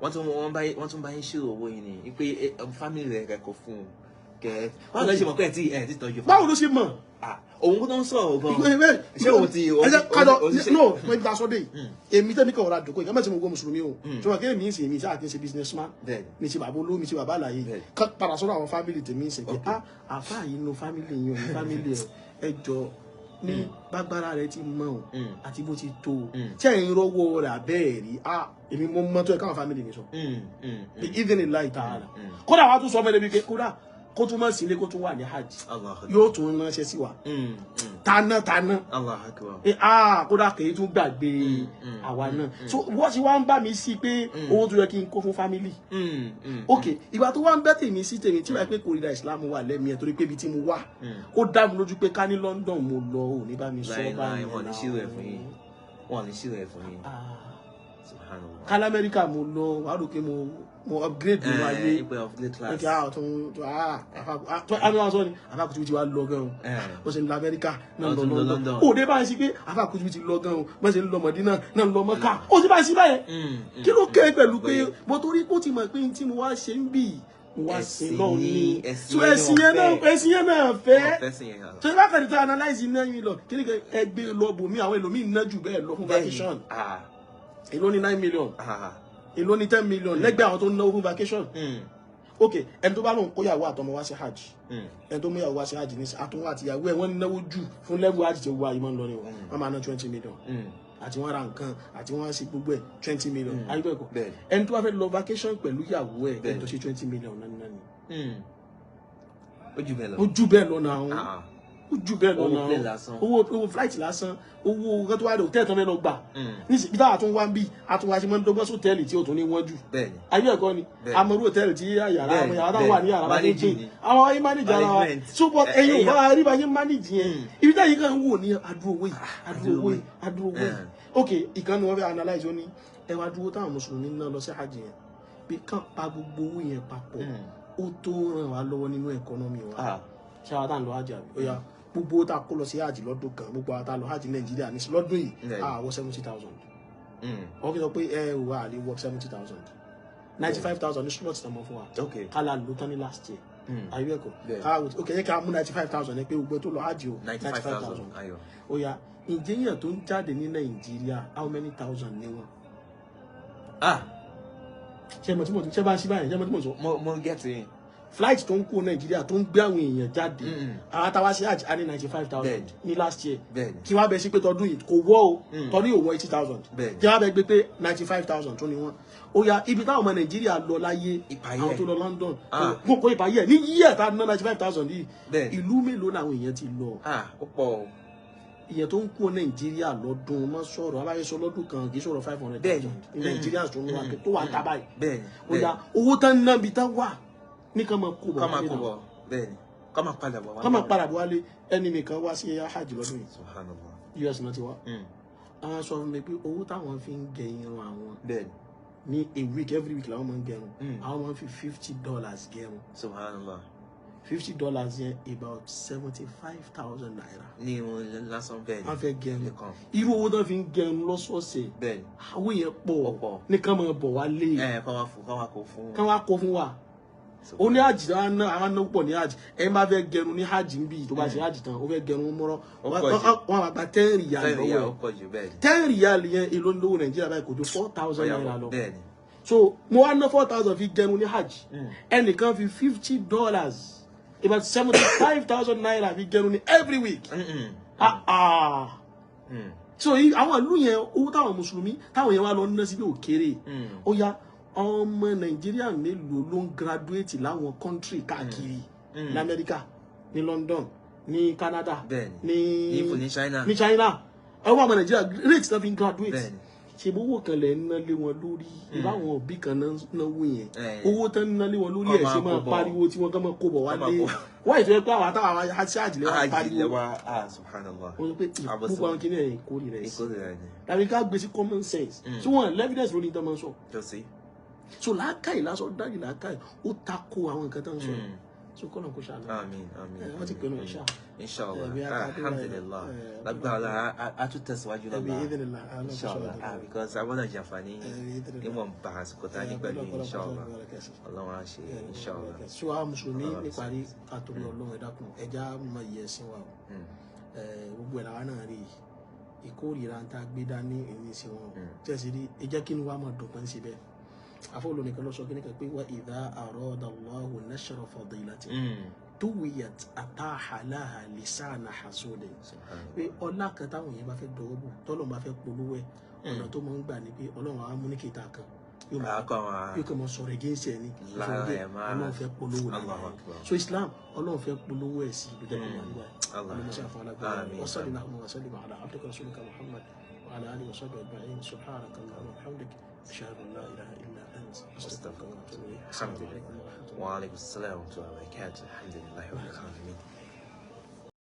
Wọ́n tún bá yín ṣírò owó yìí ni pé family rẹ̀ kẹ́kọ̀ọ́ fún un. Báwo ló ṣe mọ̀ pé ẹ̀ ti tọ́jú fún un? Báwo ló ṣe mọ̀? Òun kó tó ń sọ̀rọ̀ gan. Ṣé òun ti no mo ti da sọ dé èmi tẹ́mi kan ọ̀rọ̀ àdókò ìgbà tí mo gbọ́ mùsùlùmí o ṣùgbọ́n kí èmi ń sìn èmi sáà kí n ṣe businessman ní ti bàbá olómi ti bàbá àlàyé padà sọ́dọ̀ àwọn family tèmi ń sìn pé àfáà yìí nu family yìí ní family ẹ jọ ní bágbára rẹ ti mọ o àti bó ti tó o tí ẹ̀yin rọ́wọ́ rẹ̀ abẹ́ẹ̀ rí èmi mo mọ́ tó ẹ̀ káwọn family mi sọ even in light ara kódà wàá tún sọ ọmọ ẹni bí kódà kó tún mọ̀ sí ilé kó tún wà ní hajj yóò tún ránṣẹ́ sí wa tana kódà kèé tún gbàgbé àwa náà so wọ́n ti wá ń bá mi sí pé owó tó yẹ kí n kó fún family ok ìgbà tó wá ń bẹ́ tèmi sí tèmi tí wàá pé kórìíra Islam wà lẹ́mìí ẹ̀ torí pé ibi tí mo wà ó dá mi lójú pé ká ní London mo lọ ò ní bá mi sọ báyìí wọ́n ní ṣírò ẹ̀ fún yín kálá Amẹ́ríkà mo lọ wàá rò pé mo upgrade nínú ayé ẹ̀kẹ́ àfàkùtù ti wá lọ gan o ṣe ń lọ Amẹ́ríkà náà lọ London ó dé báyìí sí pé àfàkùtù ti lọ gan o wọ́n ṣe ń lọ Mọ̀dínà náà lọ Mọ́kà ó sì báyìí sí báyẹn kí ló kẹ́ pẹ̀lú pé mo torí pé ó ti mọ̀ pé tí mo wá ṣe ń bì mo wá sí lọ́ọ̀ ní so ẹ̀sìn yẹn náà fẹ́ so ìbá kàdé tó analyze iná yín lọ kí ni ẹgbẹ́ lọ bòmí àwọn ẹlòmíì ná jù bẹ́ẹ̀ lọ fún vacation èló ní 9 million èló ní 10 million lẹ́gbẹ̀ẹ́ àwọn tó ń náwó fún vacation ok ẹni tó bá lóun kó yàwó àtọmọ wá sí hajj ẹni tó mú yàwó wá sí hajj ní àtúnwò àti ìyàwó ẹ wọ́n náwó jù fún level hajj tí ó wá ìmọ̀ ń lọ ni wọ́n máa ná 20 million àti wọ́n ra nǹkan àti wọ́n ṣe gbogbo ẹ̀ 20 million ayébẹ̀kọ ẹni tó bá fẹ́ lọ vacation pẹ̀lú ìyàwó ẹ̀ ẹni tó ṣe 20 million náà ni ó jù bẹ́ẹ̀ lọ náà ó jù bẹ́ẹ̀ lọ náà owó flight lásán owó nǹkan tó wá dé hòtẹ́ẹ̀lì tó fẹ́ lọ gbà níbi táwa tún wá ń bí àtúnwá ṣe máa ń dọ́gbọ́n sí hòtẹ́ẹ̀lì tí ó tún ní wọ́n jù ayé ẹ̀kọ́ ni amọ̀rú hòtẹ́ẹ̀lì tí yàrá táwọn wà ní yàrá bá dé jìn àwọn ayé mánéjì ara wa ṣùgbọ́n ẹ̀yin ò bá rí bá yín mánéjì yẹn ibi táyì kan wò ní adúrówó yìí ok ìkànnì wọn fẹ́ analyze ó ní ẹwà dúró táwọn mùsùlùmí náà lọ sí hajj yẹn bí kàn pa gbogbo owó yẹn papọ̀ ó tó ràn wá lọ́wọ́ nínú ẹ̀kọ́nọ́mì wa ṣé àwọn táwọn lọ hajj àbí ó yá gbogbo tá a kó lọ sí hajj lọ́dún kan gbogbo àwọn tá a lọ hajj Nàìjíríà ní lọ́dún yìí àwọ̀ 70,000 wọ́n kì í sọ pé ẹ wà á lè wọ 70,000 95,000 ní slot náà mọ́ fún wa kálá ló tán ní last year ayé ẹ̀kọ́ káwọ́ ok yẹ ká mú 95,000 ní pé gbogbo tó lọ hajj o 95,000 ó yá ǹjẹ́ yẹn tó ń jáde ní Nàìjíríà how many thousand ní wọn. ṣé mo tí mo ṣe bá ń ṣí báyìí ṣé mo tí mo sọ. mo get it. Flight tó ń kó Nàìjíríà tó ń gbé àwọn èèyàn jáde àwọn àtàwá sí hajj á ní 95,000 ní last year kí wọ́n bẹ sí pé tọdún yìí kò wọ́ o tọdún yìí ò wọ́ 80,000 kí wọ́n bẹ gbé pé 95,000 tó ní wọ́n ó yá ibi táwọn ọmọ Nàìjíríà lọ láyé àwọn tó lọ London kó ìpàyẹ ní yíyẹ tá a ná 95,000 yìí ìlú mélòó làwọn èèyàn ti lọ ìyẹn tó ń kó Nàìjíríà lọ́dún má sọ̀rọ̀ abáyẹsọ lọ́dún kan kì í sọ̀rọ̀ 500,000 ní Nàìjíríà tó wà tábà yìí ó yá owó tán náà bí tán wà ní ká máa kó bọ̀ bẹ́ẹ̀ni ká máa padà bọ̀ wálé. ká máa padà bọ̀ wálé ẹni mi kan wá sí ẹyà hajj lọ́dún yìí Subhanallah US náà ti wá àwọn sọ fún mi pé owó táwọn fi ń gẹ irun àwọn ní a week every week làwọn máa ń gẹrun àwọn máa ń fi $50 gẹrun Subhanallah $50 yẹn about 75,000 naira. ní irun lásán bẹ́ẹ̀ ni wọ́n fẹ́ gẹrun irú owó náà fi ń gẹrun lọ́sọ̀ọ̀sẹ̀ bẹ́ẹ̀ àwọn yẹn pọ̀ ní ká máa bọ̀ wálé ká wá kó fún wa ó ní hajj àwọn náà pọ̀ ní hajj ẹ má fẹ́ gẹrun ní hajj ń bí tó bá ṣe hajj tán ó fẹ́ gẹrun mọ́rọ́ wọn àgbà 10 riyal lọ́wọ́ 10 riyal yẹn èlò lówó Nàìjíríà báyìí kò tó 4,000 naira lọ so mo wá ná 4,000 fi gẹrun ní hajj ẹnìkan fi $50 about 75,000 naira fi gẹrun ní every week so àwọn ìlú yẹn owó táwọn mùsùlùmí táwọn yẹn wá lọ ná síbi òkèrè ó yá ọmọ Nàìjíríà mélòó ló ń graduate láwọn country káàkiri ní Amẹ́ríkà ní London ní Canada ní China ọmọ Nàìjíríà rate náà fi ń graduate ṣe owó kan lẹ̀ ń ná lé wọn lórí ìbáwọn òbí kan náwó yẹn owó tán ń ná lé wọn lórí ẹ̀ ṣe máa pariwo tí wọ́n kàn máa kó bọ̀ wá lé wọ́n ìtọ́ pé àwọn àtàwọn aṣáájì lè wá pariwo subhanallah wọ́n sọ pé ìpúpọ̀ àwọn kìnìún ẹ̀yìn ìkórìíra ẹ̀sìn tàbí ká gbé sí common sense tí wọ́n evidence lórí ìtàn máa ń sọ so làákàyè lásán dájú làákàyè ó tako àwọn nǹkan tó ń sọ so kọ́nà kó ṣàlọ́ àmín wọ́n ti pinnu ìṣá inshallah alhamdulillah lágbára a tún tẹ̀síwájú lọ́la inshallah because àwọn náà jàǹfààní níwọ̀n bá àsìkò tá a ní pẹ̀lú inshallah ọlọ́run á ṣe inshallah. so àwọn mùsùlùmí níparí àtòrí ọlọ́run ẹ̀dákun ẹja máa yẹ ẹ̀sìn wa o gbogbo ẹ̀ làwọn náà rí ìkórìíra ń tá a gbé dání èyí sí wọn tẹ̀sí rí ẹ jẹ́ kí ni wàá máa dùn pẹ́ ń ṣe bẹ́ẹ̀ afọlọ nìkan lọ sọ kí ni kan pé wa idha arada Allahu nashra fadilati tuwiyat ataha laha lisana hasudin pé ọlá kan táwọn yẹn bá fẹ́ dọwọ́ bò tọ́lọ́ bá fẹ́ polówó ẹ̀ ọ̀nà tó máa ń gbà ní pé ọlọ́run á mú ní kìtà kan yóò kàn máa sọ̀rọ̀ against ẹ̀ ní ọlọ́run fẹ́ polówó ẹ̀ so Islam ọlọ́run fẹ́ polówó ẹ̀ sí ìlú jẹ́nu wà nígbà ọlọ́mọṣẹ́ àfọwọ́lágbára wasallallahu alaihi wa sallam ala abdika rasulika Muhammad wa ala alihi wa sahbihi ajma'in subhanaka allahumma wa bihamdika ashhadu an la ilaha illa استغفر الله واتوب اليه. الحمد لله. وعليكم السلام ورحمه الله وبركاته. الحمد لله رب العالمين.